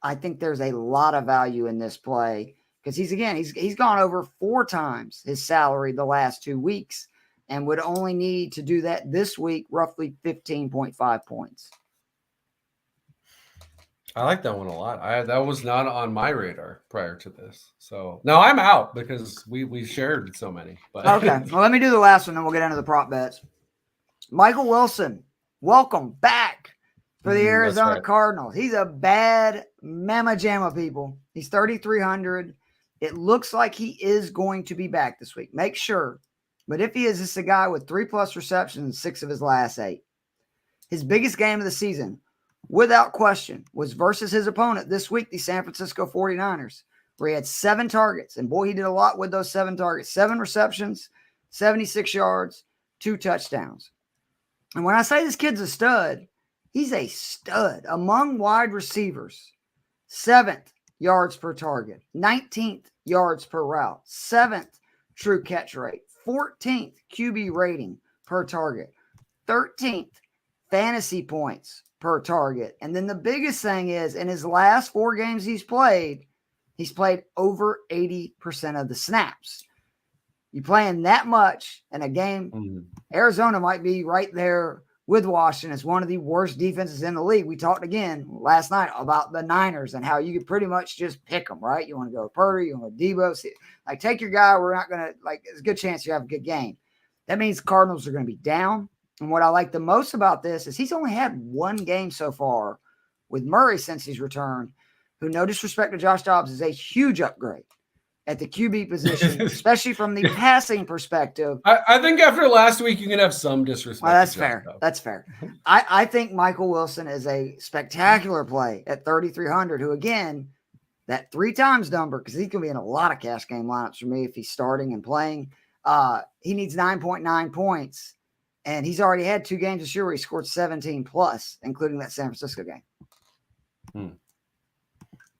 I think there's a lot of value in this play because he's gone over 4 times his salary the last 2 weeks and would only need to do that this week, roughly 15.5 points.
I like that one a lot. That was not on my radar prior to this. So now I'm out because we shared so many. But
okay. Well, let me do the last one, then we'll get into the prop bets. Michael Wilson, welcome back for the Arizona Cardinals. He's a bad mamma jamma, people. He's 3,300. It looks like he is going to be back this week. Make sure. But if he is, this is a guy with 3+ receptions, 6 of his last 8. His biggest game of the season, without question, was versus his opponent this week, the San Francisco 49ers, where he had 7 targets. And boy, he did a lot with those 7 targets. 7 receptions, 76 yards, 2 touchdowns. And when I say this kid's a stud, he's a stud among wide receivers. 7th yards per target, 19th yards per route, 7th true catch rate, 14th QB rating per target, 13th fantasy points per target. And then the biggest thing is in his last 4 games he's played over 80% of the snaps. You playing that much in a game, Arizona might be right there with Washington as one of the worst defenses in the league. We talked again last night about the Niners and how you could pretty much just pick them, right? You want to go Purdy, you want to Debo. Like, take your guy. We're not going to, like, there's a good chance you have a good game. That means Cardinals are going to be down. And what I like the most about this is he's only had 1 game so far with Murray since he's returned, who, no disrespect to Josh Dobbs, is a huge upgrade at the QB position, especially from the passing perspective.
I think after last week, you can have some disrespect.
Well, that's fair. That's fair. I think Michael Wilson is a spectacular play at 3,300, who, again, that 3 times number, because he's going to be in a lot of cash game lineups for me if he's starting and playing. He needs 9.9 points, and he's already had 2 games this year where he scored 17 plus, including that San Francisco game.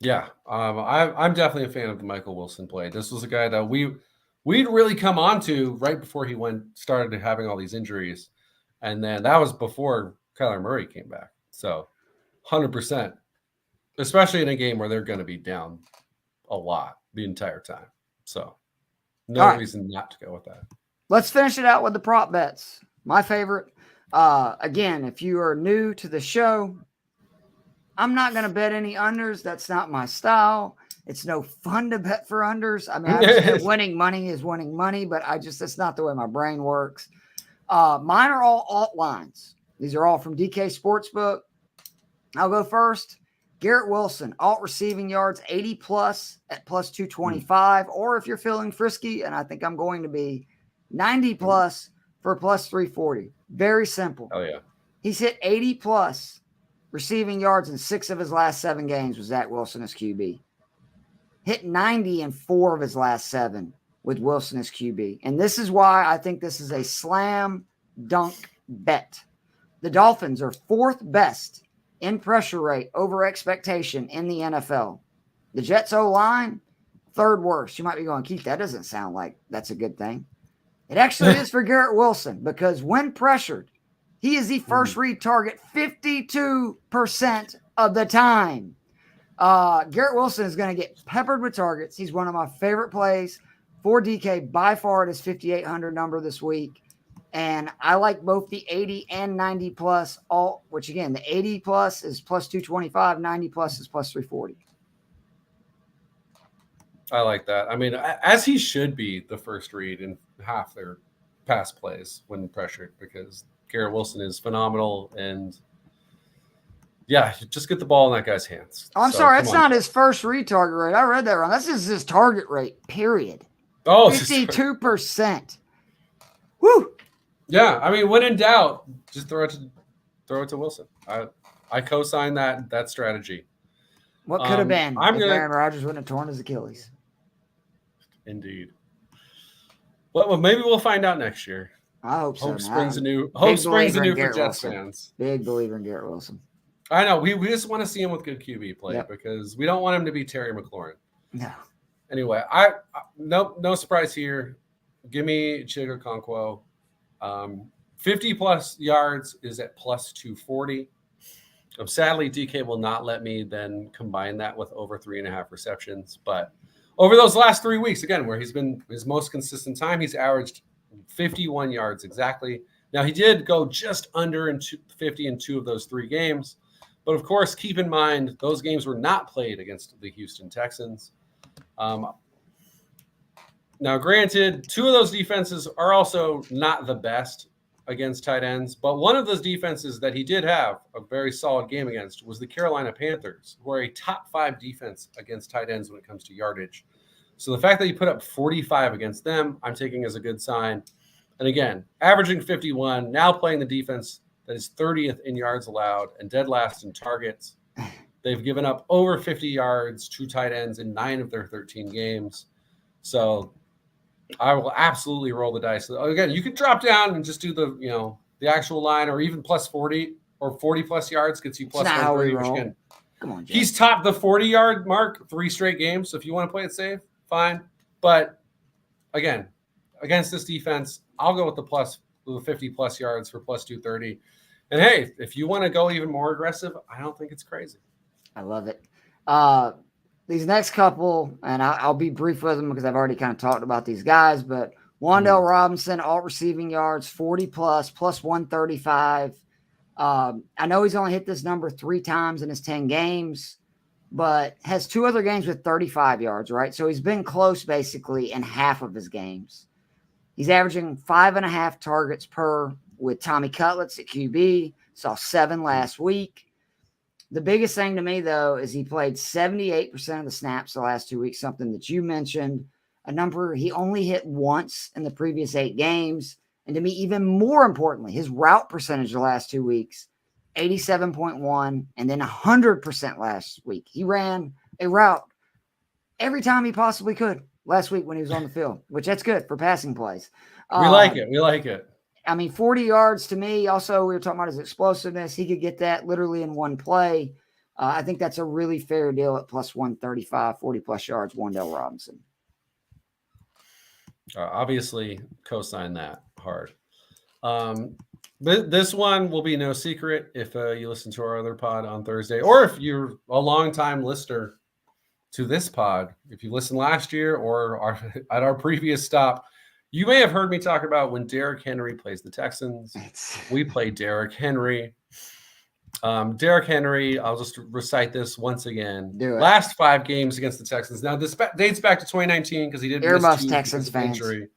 Yeah, I'm definitely a fan of the Michael Wilson play. This was a guy that we'd really come on to right before he started having all these injuries. And then that was before Kyler Murray came back. So 100%, especially in a game where they're going to be down a lot the entire time. So no reason not to go with that.
Let's finish it out with the prop bets. My favorite. Again, if you are new to the show, I'm not going to bet any unders. That's not my style. It's no fun to bet for unders. I mean, I just winning money is winning money, but that's not the way my brain works. Mine are all alt lines. These are all from DK Sportsbook. I'll go first. Garrett Wilson, alt receiving yards, 80 plus at plus 225. Or if you're feeling frisky, and I think I'm going to be, 90 plus for plus 340. Very simple.
Oh, yeah.
He's hit 80 plus receiving yards in 6 of his last 7 games with Zach Wilson as QB. Hit 90 in 4 of his last 7 with Wilson as QB. And this is why I think this is a slam dunk bet. The Dolphins are 4th best in pressure rate over expectation in the NFL. The Jets O-line, 3rd worst. You might be going, Keith, that doesn't sound like that's a good thing. It actually is for Garrett Wilson, because when pressured, he is the first read target 52% of the time. Garrett Wilson is going to get peppered with targets. He's one of my favorite plays for DK by far at his 5,800 number this week. And I like both the 80 and 90 plus, which again, the 80 plus is plus 225, 90 plus is plus 340.
I like that. I mean, as he should be the first read in half their pass plays when pressured, because Garrett Wilson is phenomenal, and yeah, just get the ball in that guy's hands.
Oh, I'm sorry, that's not his first read target rate. I read that wrong. That's just his target rate, period.
Oh,
52%. Woo!
Yeah, I mean, when in doubt, just throw it to Wilson. I co-sign that strategy.
What could have been if Aaron Rodgers wouldn't have torn his Achilles?
Indeed. Well, maybe we'll find out next year.
I hope so.
Hope springs anew for Jets fans.
Big believer in Garrett Wilson.
I know. We just want to see him with good QB play because we don't want him to be Terry McLaurin.
No.
Anyway, no surprise here. Give me Chiga Okonkwo. 50 plus yards is at plus 240. Sadly, DK will not let me then combine that with over 3.5 receptions. But over those last 3 weeks, again, where he's been his most consistent time, he's averaged 51 yards exactly. Now, he did go just under 50 in 2 of those 3 games. But, of course, keep in mind, those games were not played against the Houston Texans. Now, granted, 2 of those defenses are also not the best against tight ends, but one of those defenses that he did have a very solid game against was the Carolina Panthers, who are a top 5 defense against tight ends when it comes to yardage. So the fact that he put up 45 against them, I'm taking as a good sign. And again, averaging 51, now playing the defense that is 30th in yards allowed and dead last in targets. They've given up over 50 yards to tight ends in 9 of their 13 games. So I will absolutely roll the dice. Again, you could drop down and just do the actual line, or even plus 40 or 40 plus yards gets you plus 130. Which again,
come on, Jeff.
He's topped the 40-yard mark 3 straight games. So if you want to play it safe, fine. But again, against this defense, I'll go with the 50 plus yards for plus 230. And hey, if you want to go even more aggressive, I don't think it's crazy.
I love it. These next couple, and I'll be brief with them because I've already kind of talked about these guys, but Wan'Dale Robinson, alt receiving yards, 40 plus 135. I know he's only hit this number 3 times in his 10 games, but has 2 other games with 35 yards, right? So he's been close basically in half of his games. He's averaging 5.5 targets per with Tommy Cutlets at QB. Saw 7 last week. The biggest thing to me, though, is he played 78% of the snaps the last 2 weeks, something that you mentioned, a number he only hit once in the previous 8 games. And to me, even more importantly, his route percentage the last 2 weeks, 87.1, and then 100% last week. He ran a route every time he possibly could last week when he was on the field, which that's good for passing plays.
We like it. We like it.
I mean, 40 yards to me. Also, we were talking about his explosiveness. He could get that literally in one play. I think that's a really fair deal at plus 135, 40 plus yards, Wan'Dale Robinson.
Obviously, co-sign that hard. This one will be no secret if you listen to our other pod on Thursday, or if you're a longtime listener to this pod, if you listened last year or at our previous stop, you may have heard me talk about when Derrick Henry plays the Texans. We play Derrick Henry. Derrick Henry, I'll just recite this once again. Last 5 games against the Texans. Now, this dates back to 2019 because he didn't miss 2
Texans fans.
Injury.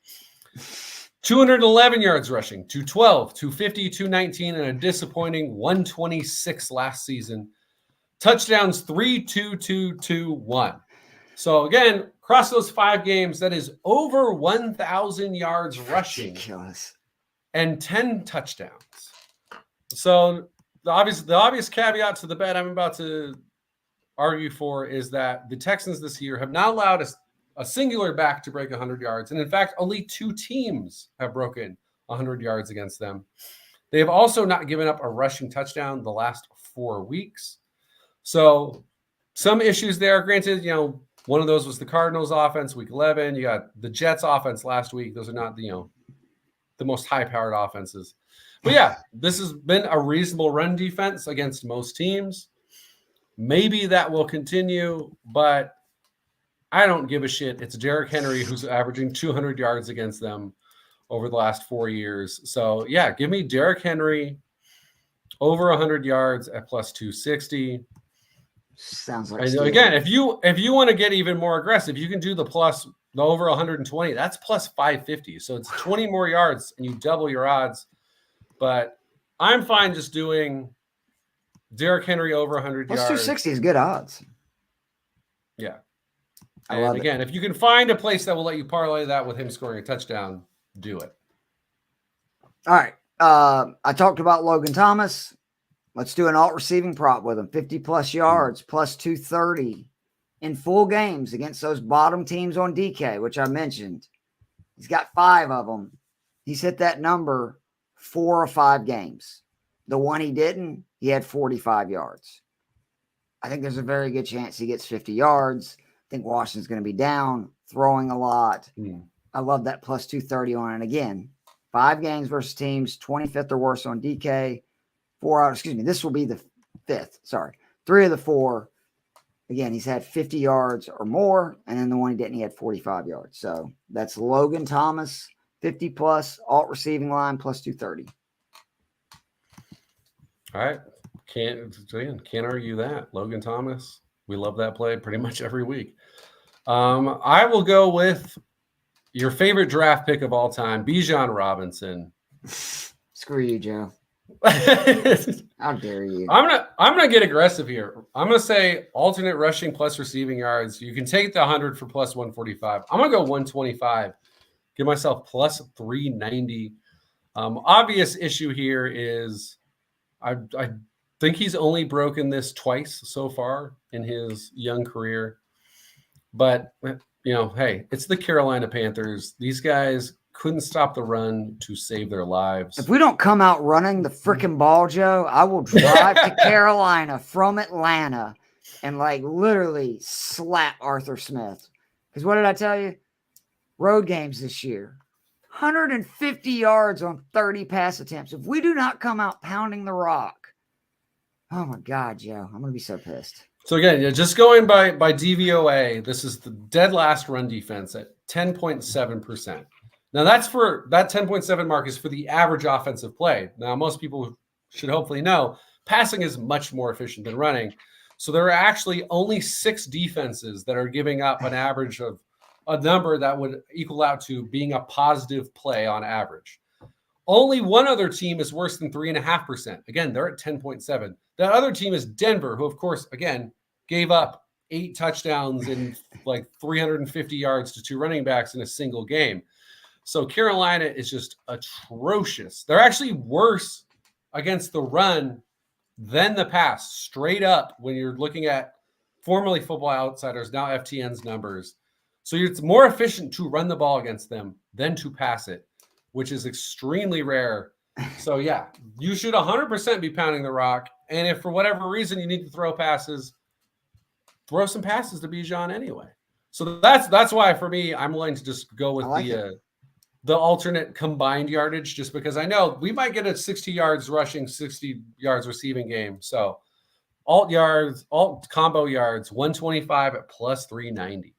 211 yards rushing, 212, 250, 219, and a disappointing 126 last season. Touchdowns 3, 2, 2, 2, 1. So again, across those 5 games, that is over 1,000 yards rushing.
Ridiculous.
And 10 touchdowns. So the obvious caveat to the bet I'm about to argue for is that the Texans this year have not allowed a singular back to break 100 yards. And in fact, only 2 teams have broken 100 yards against them. They have also not given up a rushing touchdown the last 4 weeks. So some issues there. Granted, one of those was the Cardinals offense, week 11. You got the Jets offense last week. Those are not the most high-powered offenses. But yeah, this has been a reasonable run defense against most teams. Maybe that will continue, but I don't give a shit. It's Derrick Henry who's averaging 200 yards against them over the last 4 years. So yeah, give me Derrick Henry over 100 yards at plus 260.
Sounds like
again, if you want to get even more aggressive, you can do the over 120. That's plus 550. So it's 20 more yards and you double your odds. But I'm fine just doing Derrick Henry over 100
plus
yards.
260 is good odds.
Yeah.
And
again, if you can find a place that will let you parlay that with him scoring a touchdown, do it.
All right. I talked about Logan Thomas. Let's do an alt receiving prop with him. 50 plus yards, plus 230 in full games against those bottom teams on DK, which I mentioned. He's got 5 of them. He's hit that number 4 or 5 games. The one he didn't, he had 45 yards. I think there's a very good chance he gets 50 yards. I think Washington's going to be down, throwing a lot. I love that plus 230 on it. Again, 5 games versus teams, 25th or worse on DK. 4 out, this will be the 5th. Sorry. 3 of the 4. Again, he's had 50 yards or more, and then the one he didn't, he had 45 yards. So that's Logan Thomas, 50 plus, alt receiving line, plus 230.
All right. Can't argue that. Logan Thomas, we love that play pretty much every week. I will go with your favorite draft pick of all time, Bijan Robinson.
Screw you, Joe. How dare you?
I'm gonna get aggressive here. I'm gonna say alternate rushing plus receiving yards. You can take the 100 for plus 145. I'm gonna go 125. Give myself plus 390. Obvious issue here is I think he's only broken this twice so far in his young career. But hey, it's the Carolina Panthers. These guys couldn't stop the run to save their lives.
If we don't come out running the freaking ball, Joe, I will drive to Carolina from Atlanta and literally slap Arthur Smith. Because what did I tell you? Road games this year. 150 yards on 30 pass attempts. If we do not come out pounding the rock, oh my God, Joe, I'm going to be so pissed.
So again, just going by DVOA, this is the dead last run defense at 10.7%. Now that's for that 10.7 mark is for the average offensive play. Now most people should hopefully know passing is much more efficient than running. So there are actually only 6 defenses that are giving up an average of a number that would equal out to being a positive play on average. Only one other team is worse than 3.5%. Again, they're at 10.7. That other team is Denver, who, of course, again, gave up 8 touchdowns and like 350 yards to 2 running backs in a single game. So Carolina is just atrocious. They're actually worse against the run than the pass, straight up, when you're looking at formerly Football Outsiders, now FTN's numbers. So it's more efficient to run the ball against them than to pass it, which is extremely rare. So, yeah, you should 100% be pounding the rock. And if for whatever reason you need to throw passes, throw some passes to Bijan anyway. So that's why, for me, I'm willing to just go with the alternate combined yardage, just because I know we might get a 60 yards rushing, 60 yards receiving game. So alt combo yards, 125 at plus 390.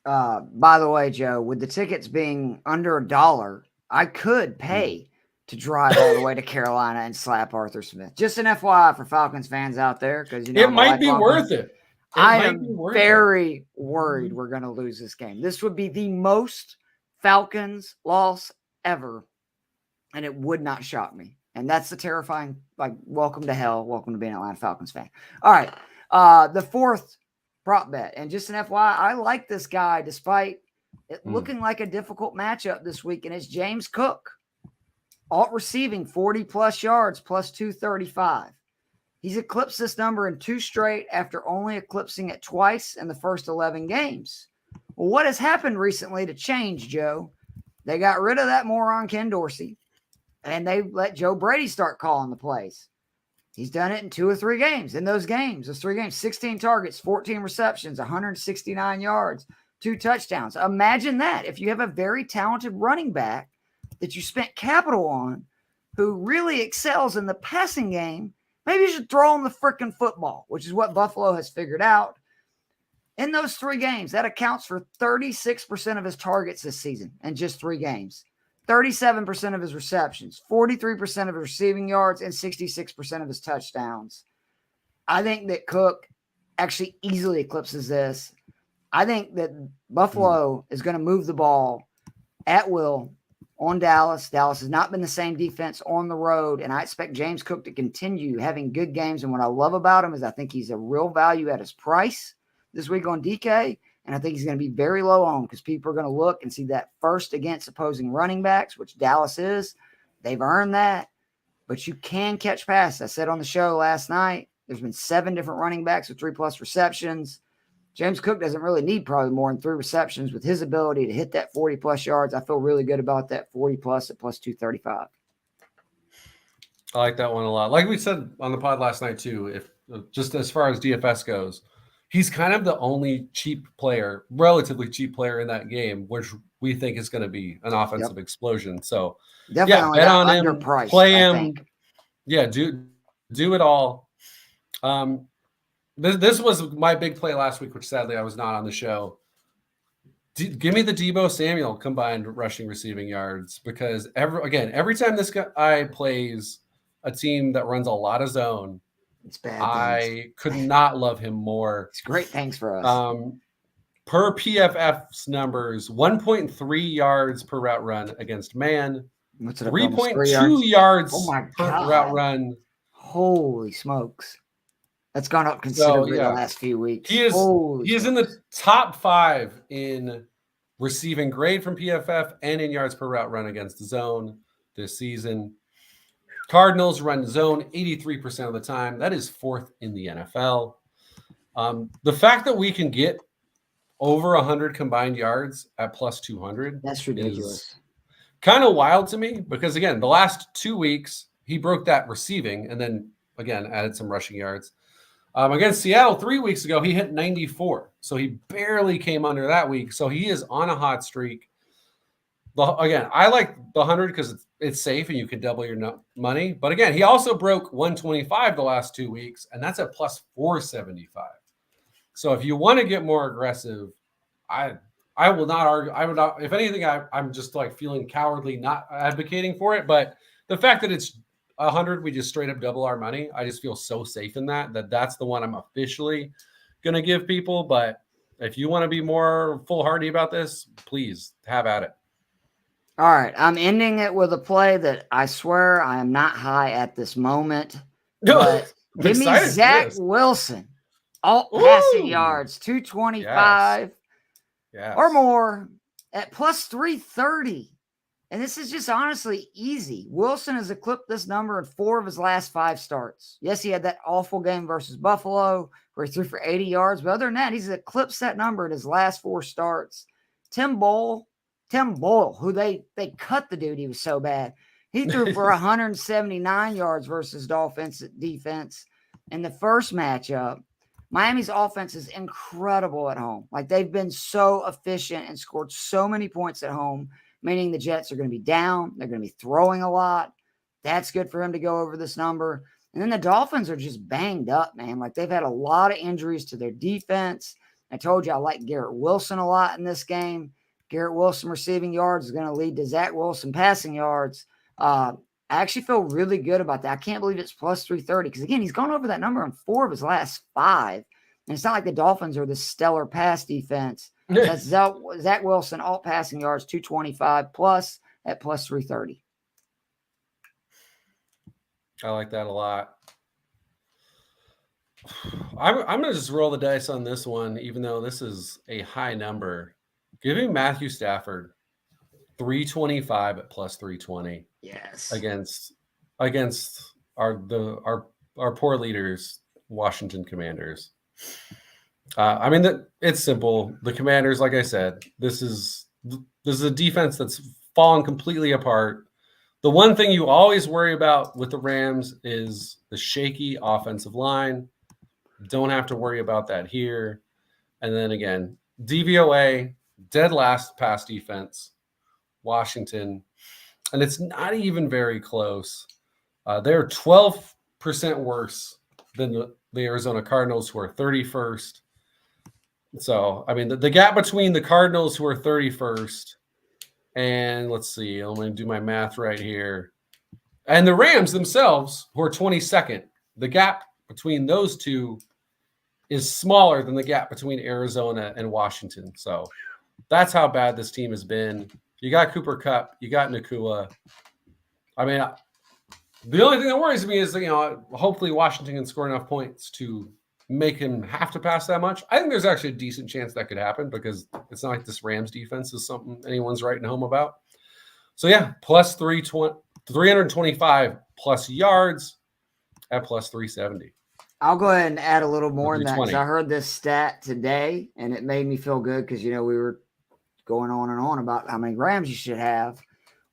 By the way, Joe, with the tickets being under $1, I could pay to drive all the way to Carolina and slap Arthur Smith. Just an FYI for Falcons fans out there, because
it might be worth it.
I am very worried we're going to lose this game. This would be the most Falcons loss ever, and it would not shock me. And that's the terrifying, like, welcome to hell. Welcome to being an Atlanta Falcons fan. All right. The fourth prop bet. And just an FYI, I like this guy despite it looking like a difficult matchup this week, and it's James Cook. Alt receiving 40-plus yards, plus 235. He's eclipsed this number in 2 straight after only eclipsing it twice in the first 11 games. Well, what has happened recently to change, Joe? They got rid of that moron Ken Dorsey, and they let Joe Brady start calling the plays. He's done it in 2 or 3 games. In those 3 games, 16 targets, 14 receptions, 169 yards, 2 touchdowns. Imagine that. If you have a very talented running back that you spent capital on who really excels in the passing game, maybe you should throw him the freaking football, which is what Buffalo has figured out. In those 3 games, that accounts for 36% of his targets this season in just 3 games. 37% of his receptions, 43% of his receiving yards, and 66% of his touchdowns. I think that Cook actually easily eclipses this. I think that Buffalo is going to move the ball at will on Dallas. Dallas has not been the same defense on the road, and I expect James Cook to continue having good games. And what I love about him is I think he's a real value at his price this week on DK. And I think he's going to be very low on because people are going to look and see that first against opposing running backs, which Dallas is. They've earned that. But you can catch passes. I said on the show last night, there's been 7 different running backs with 3+ receptions. James Cook doesn't really need probably more than 3 receptions. With his ability to hit that 40+ yards, I feel really good about that 40+ at plus 235.
I like that one a lot. Like we said on the pod last night too, if just as far as DFS goes, he's kind of the only relatively cheap player in that game, which we think is going to be an offensive explosion. So
definitely
bet on him, play him. Yeah, do it all. This was my big play last week, which sadly I was not on the show. Give me the Deebo Samuel combined rushing receiving yards, because every time this guy plays a team that runs a lot of zone,
it's bad.
I could not love him more.
It's great. Thanks for us.
Per PFF's numbers, 1.3 yards per route run against man, 3.2 yards per route run.
Holy smokes. That's gone up considerably the last few weeks.
He is in the top 5 in receiving grade from PFF and in yards per route run against the zone this season. Cardinals run zone 83% of the time. That is 4th in the NFL. The fact that we can get over 100 combined yards at plus 200.
That's ridiculous.
Kind of wild to me because, again, the last 2 weeks, he broke that receiving and then, again, added some rushing yards. Against Seattle 3 weeks ago, he hit 94. So he barely came under that week. So he is on a hot streak. Again, I like the 100 because it's safe and you can double your money. But again, he also broke 125 the last 2 weeks, and that's at plus 475. So if you want to get more aggressive, I will not argue. I would not. If anything, I'm just like feeling cowardly not advocating for it. But the fact that it's 100, we just straight up double our money. I just feel so safe in that's the one I'm officially going to give people. But if you want to be more foolhardy about this, please have at it.
All right, I'm ending it with a play that I swear I am not high at this moment. But give me Zach Wilson, alt passing yards, 225 or more at plus 330. And this is just honestly easy. Wilson has eclipsed this number in 4 of his last 5 starts. Yes, he had that awful game versus Buffalo where he threw for 80 yards. But other than that, he's eclipsed that number in his last 4 starts. Tim Boyle, who they cut the dude, he was so bad. He threw for 179 yards versus Dolphins defense in the first matchup. Miami's offense is incredible at home. Like, they've been so efficient and scored so many points at home, meaning the Jets are going to be down. They're going to be throwing a lot. That's good for him to go over this number. And then the Dolphins are just banged up, man. Like, they've had a lot of injuries to their defense. I told you I like Garrett Wilson a lot in this game. Garrett Wilson receiving yards is going to lead to Zach Wilson passing yards. I actually feel really good about that. I can't believe it's plus 330 because, again, he's gone over that number in 4 of his last 5. And it's not like the Dolphins are the stellar pass defense. That's Zach Wilson, alt passing yards, 225 plus at plus 330.
I like that a lot. I'm going to just roll the dice on this one, even though this is a high number. Giving Matthew Stafford 325 at plus 320.
Yes.
Against our poor leaders, Washington Commanders. I mean, it's simple. The Commanders, like I said, this is a defense that's fallen completely apart. The one thing you always worry about with the Rams is the shaky offensive line. Don't have to worry about that here. And then again, DVOA, dead last pass defense, Washington. And it's not even very close. They're 12% worse than the Arizona Cardinals, who are 31st. So, I mean, the gap between the Cardinals, who are 31st, and let's see, I'm going to do my math right here, and the Rams themselves, who are 22nd, the gap between those two is smaller than the gap between Arizona and Washington. So that's how bad this team has been. You got Cooper Kupp, you got Nakua. I mean, the only thing that worries me is, hopefully Washington can score enough points to make him have to pass that much. I think there's actually a decent chance that could happen because it's not like this Rams defense is something anyone's writing home about. So yeah, plus 325 plus yards at plus 370.
I'll go ahead and add a little more in that because I heard this stat today and it made me feel good because, we were going on and on about how many Rams you should have.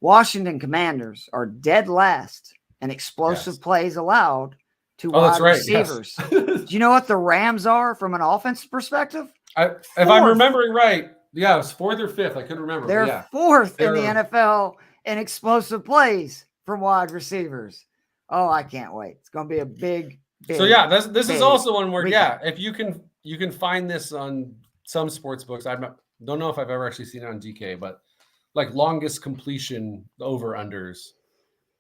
Washington Commanders are dead last in explosive plays allowed to wide receivers. Yes. Do you know what the Rams are from an offensive perspective?
If I'm remembering right, it was 4th or 5th. I couldn't remember.
They're 4th in the NFL in explosive plays from wide receivers. Oh, I can't wait. It's going to be a big.
So this is also one where if you can find this on some sports books. I don't know if I've ever actually seen it on DK, but like longest completion over unders.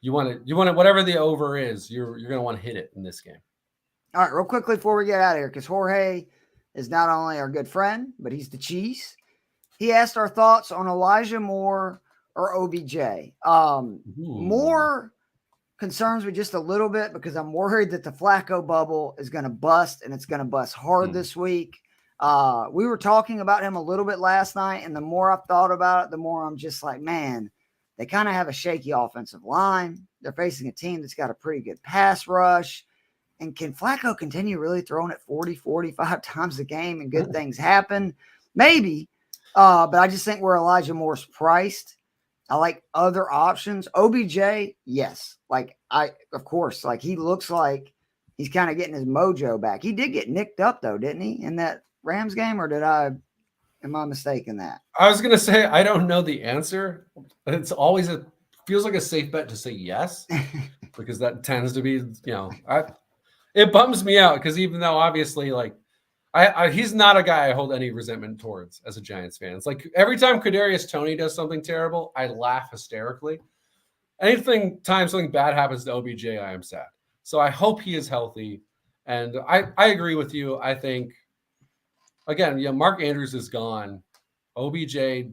You want it, whatever the over is, you're going to want to hit it in this game.
All right, real quickly before we get out of here, because Jorge is not only our good friend, but he's the cheese. He asked our thoughts on Elijah Moore or OBJ. Moore concerns me just a little bit because I'm worried that the Flacco bubble is going to bust, and it's going to bust hard this week. We were talking about him a little bit last night, and the more I've thought about it, the more I'm just like, man, they kind of have a shaky offensive line. They're facing a team that's got a pretty good pass rush. And can Flacco continue really throwing it 40, 45 times a game and good things happen? Maybe. But I just think where Elijah Moore's priced, I like other options. OBJ, yes. Of course, he looks like he's kind of getting his mojo back. He did get nicked up, though, didn't he, in that Rams game? Or did I Am I mistaken that?
I was gonna say I don't know the answer. It's always feels like a safe bet to say yes, because that tends to be, it bums me out because even though obviously like he's not a guy I hold any resentment towards as a Giants fan. It's like every time Kadarius Toney does something terrible, I laugh hysterically. Time something bad happens to OBJ, I am sad. So I hope he is healthy. And I agree with you. I think, again, Mark Andrews is gone. OBJ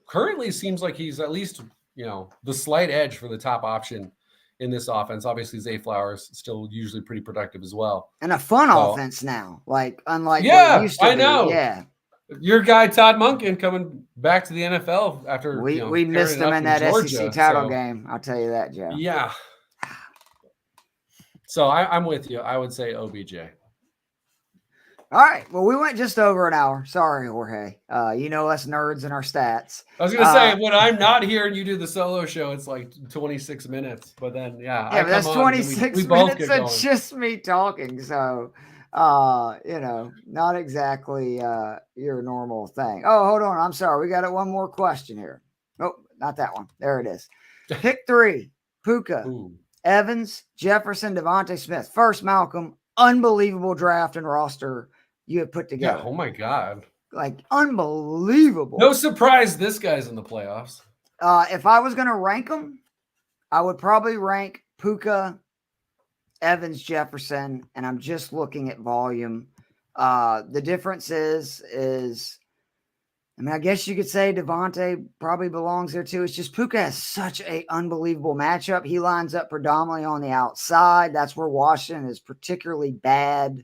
currently seems like he's at least, the slight edge for the top option in this offense. Obviously, Zay Flowers still usually pretty productive as well.
And a fun offense now, like unlike what it used to
I
be.
know.
Yeah.
Your guy Todd Monken coming back to the NFL after
we missed him in that
Georgia,
SEC title game. I'll tell you that, Joe.
Yeah. So I'm with you. I would say OBJ.
All right. Well, we went just over an hour. Sorry, Jorge. Us nerds and our stats.
I was going to say, when I'm not here and you do the solo show, it's like 26 minutes. But then,
but that's 26 minutes of just me talking. So, not exactly your normal thing. Oh, hold on. I'm sorry. We got one more question here. Oh, not that one. There it is. Pick 3. Puka, Evans, Jefferson, Devontae Smith. First, Malcolm, unbelievable draft and roster you have put together.
Yeah, oh my God.
Like, unbelievable.
No surprise this guy's in the playoffs.
If I was going to rank them, I would probably rank Puka, Evans, Jefferson, and I'm just looking at volume. The difference is I guess you could say Devontae probably belongs there too. It's just Puka has such an unbelievable matchup. He lines up predominantly on the outside. That's where Washington is particularly bad.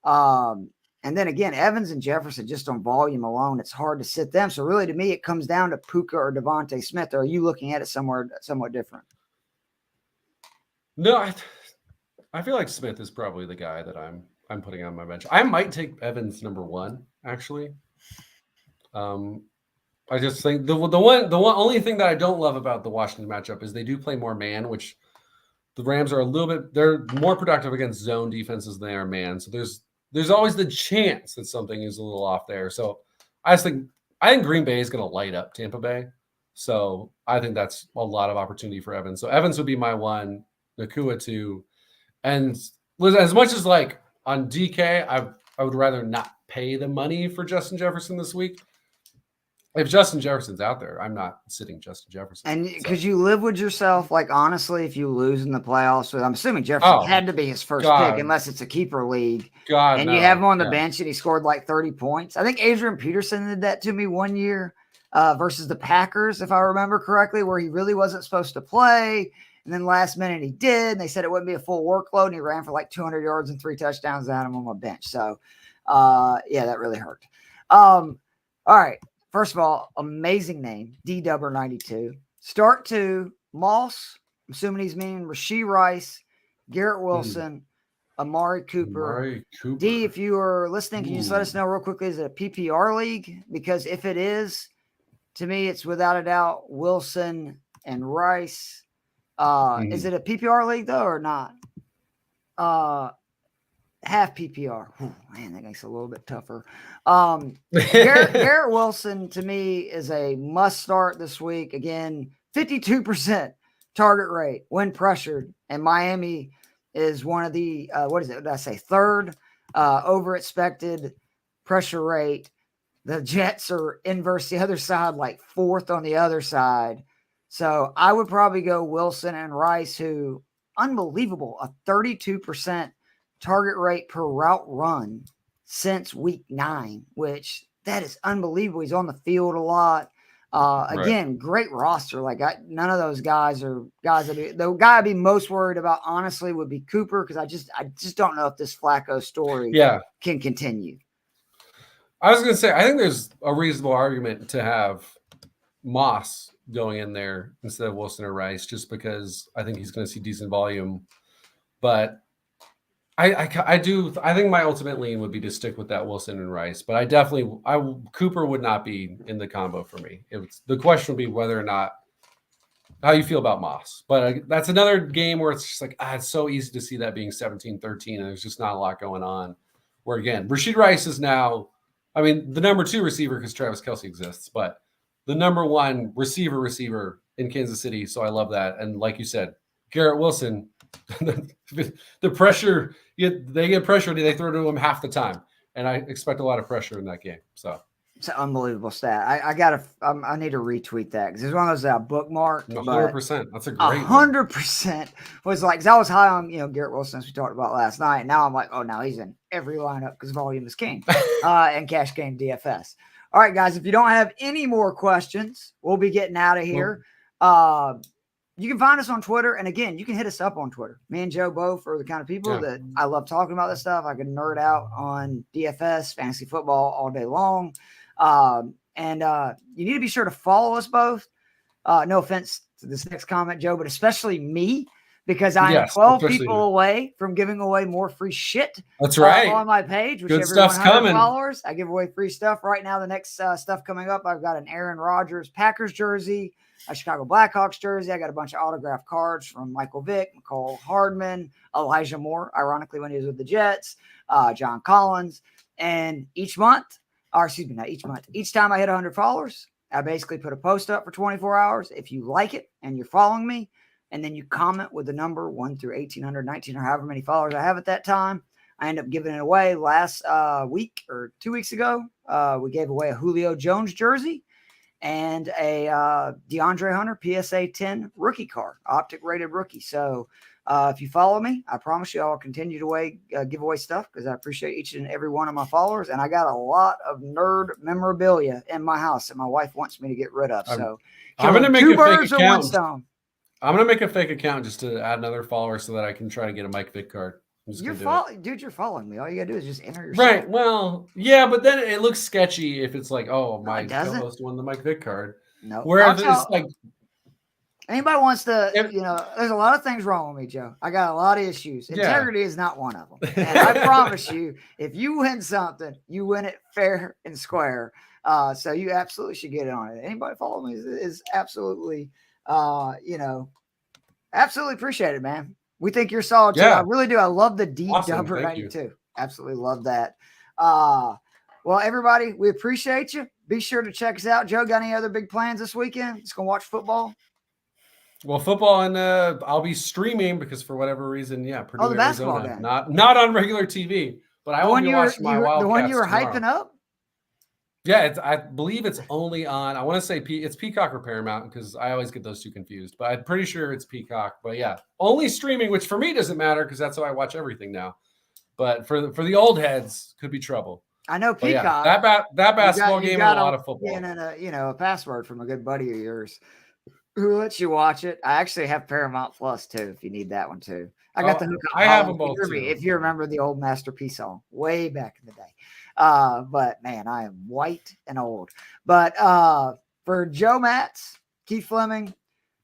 And then again, Evans and Jefferson, just on volume alone, it's hard to sit them. So really, to me, it comes down to Puka or Devontae Smith. Or are you looking at it somewhat different?
No, I feel like Smith is probably the guy that I'm putting on my bench. I might take Evans number 1, actually. I just think the only thing that I don't love about the Washington matchup is they do play more man, which the Rams are they're more productive against zone defenses than they are man. So there's always the chance that something is a little off there. So I think Green Bay is going to light up Tampa Bay. So I think that's a lot of opportunity for Evans. So Evans would be my 1, Nakua 2. And as much as like on DK, I would rather not pay the money for Justin Jefferson this week. If Justin Jefferson's out there, I'm not sitting Justin Jefferson.
And could you live with yourself? Like, honestly, if you lose in the playoffs, I'm assuming Jefferson had to be his first pick, unless it's a keeper league. You have him on the bench and he scored like 30 points. I think Adrian Peterson did that to me one year versus the Packers, if I remember correctly, where he really wasn't supposed to play. And then last minute he did. And they said it wouldn't be a full workload. And he ran for like 200 yards and 3 touchdowns. I had him on my bench. So, that really hurt. All right. First of all, amazing name, DW92. Start 2, Moss, I'm assuming he's meaning Rashee Rice, Garrett Wilson, Amari Cooper. D, if you are listening, can you just let us know real quickly, is it a PPR league? Because if it is, to me, it's without a doubt Wilson and Rice. Is it a PPR league, though, or not? Half PPR. Man, that makes it a little bit tougher. Garrett Wilson, to me, is a must start this week. Again, 52% target rate when pressured. And Miami is one of the, third over expected pressure rate. The Jets are inverse the other side, like 4th on the other side. So I would probably go Wilson and Rice, who, unbelievable, a 32% target rate per route run since week 9, which that is unbelievable. He's on the field a lot. Again, great roster. Like none of those guys are guys the guy I'd be most worried about, honestly, would be Cooper, because I just don't know if this Flacco story can continue.
I was going to say, I think there's a reasonable argument to have Moss going in there instead of Wilson or Rice, just because I think he's going to see decent volume. But I think my ultimate lean would be to stick with that Wilson and Rice, but Cooper would not be in the combo for me. The question would be whether or not how you feel about Moss. But that's another game where it's just like, it's so easy to see that being 17-13, and there's just not a lot going on. Where again, Rashee Rice is now, I mean, the number 2 receiver because Travis Kelce exists, but the number 1 receiver in Kansas City. So I love that. And like you said, Garrett Wilson, the pressure, they get pressure, they throw to him half the time. And I expect a lot of pressure in that game. So
it's an unbelievable stat. I need to retweet that because it's one of those that I bookmarked.
100%. That's a great
100% was like, because I was high on, Garrett Wilson, as we talked about last night. Now I'm like, oh, now he's in every lineup because volume is king and cash game DFS. All right, guys, if you don't have any more questions, we'll be getting out of here. You can find us on Twitter. And again, you can hit us up on Twitter. Me and Joe both are the kind of people that I love talking about this stuff. I can nerd out on DFS, fantasy football all day long. And you need to be sure to follow us both. No offense to this next comment, Joe, but especially me, because I am 12 people away from giving away more free shit.
That's right.
On my page, which
good stuff's coming.
Followers, I give away free stuff right now. The next stuff coming up, I've got an Aaron Rodgers Packers jersey, a Chicago Blackhawks jersey. I got a bunch of autographed cards from Michael Vick, McCall Hardman, Elijah Moore, ironically when he was with the Jets, John Collins. And each time I hit 100 followers, I basically put a post up for 24 hours. If you like it and you're following me, and then you comment with the number 1 through 1,800, 19, or however many followers I have at that time, I end up giving it away. Last week or 2 weeks ago, we gave away a Julio Jones jersey and a DeAndre Hunter PSA 10 rookie card, optic rated rookie. So if you follow me, I promise you I'll continue to give away stuff because I appreciate each and every one of my followers. And I got a lot of nerd memorabilia in my house that my wife wants me to get rid of. So
I'm going to make
two birds with one stone.
I'm going to make a fake account just to add another follower so that I can try to get a Mike Vick card.
You're following me. All you got to do is just enter your
right. Well, yeah, but then it looks sketchy if it's like, oh, my co-host won the Mike Vick card.
No.
Whereas it's like,
anybody wants to, there's a lot of things wrong with me, Joe. I got a lot of issues. Integrity is not one of them. And I promise you, if you win something, you win it fair and square. So you absolutely should get it on it. Anybody follow me is absolutely, absolutely appreciate it, man. We think you're solid too. I really do. I love the DW92 too. Absolutely love that. Well, everybody, we appreciate you. Be sure to check us out. Joe, got any other big plans this weekend? Just gonna watch football.
Well, football and I'll be streaming because for whatever reason, Purdue,
the basketball game.
Not on regular TV, but I will be watching my Wildcats.
The one you were
tomorrow.
Hyping up.
Yeah, I believe it's only on. I want to say it's Peacock or Paramount because I always get those two confused. But I'm pretty sure it's Peacock. But yeah, only streaming, which for me doesn't matter because that's how I watch everything now. But for the old heads, could be trouble.
I know Peacock.
Yeah, that basketball game and a lot of football.
And a password from a good buddy of yours who lets you watch it. I actually have Paramount Plus too, if you need that one too. I got the hook.
I have them both too.
If you remember the old Masterpiece song way back in the day. But man, I am white and old. But for Joe Matz, Keith Fleming,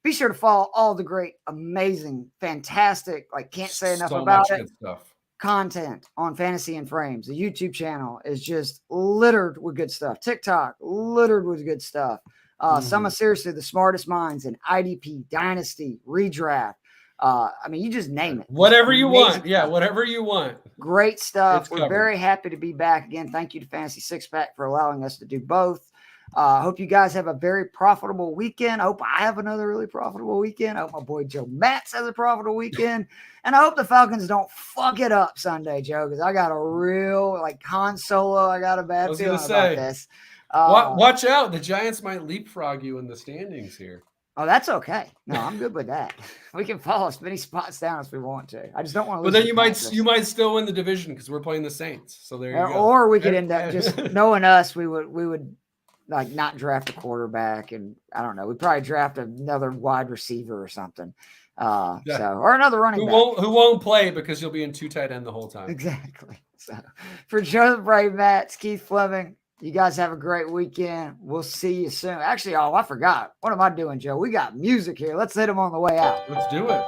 be sure to follow all the great, amazing, fantastic, can't say enough about it.
Stuff.
Content on Fantasy and Frames. The YouTube channel is just littered with good stuff. TikTok littered with good stuff. Some of seriously the smartest minds in IDP, Dynasty, Redraft. You just name it.
Whatever you want. Yeah, whatever you want.
Great stuff. We're very happy to be back again. Thank you to Fantasy Six Pack for allowing us to do both. Hope you guys have a very profitable weekend. I hope I have another really profitable weekend. I hope my boy Joe Matz has a profitable weekend. And I hope the Falcons don't fuck it up Sunday, Joe, because I got a real, Han Solo, I got a bad feeling about this.
Watch out. The Giants might leapfrog you in the standings here.
Oh, that's okay. No, I'm good with that. We can fall as many spots down as we want to. I just don't want to lose.
But then you might still win the division because we're playing the Saints. So there you go.
Or we could end up just knowing us, we would not draft a quarterback, and I don't know. We'd probably draft another wide receiver or something. Or another running back.
Who won't play because you'll be in 2 tight end the whole time.
Exactly. So for Joe the Brave Matz, Keith Fleming, you guys have a great weekend. We'll see you soon. Actually, I forgot. What am I doing, Joe? We got music here. Let's hit them on the way out.
Let's do it.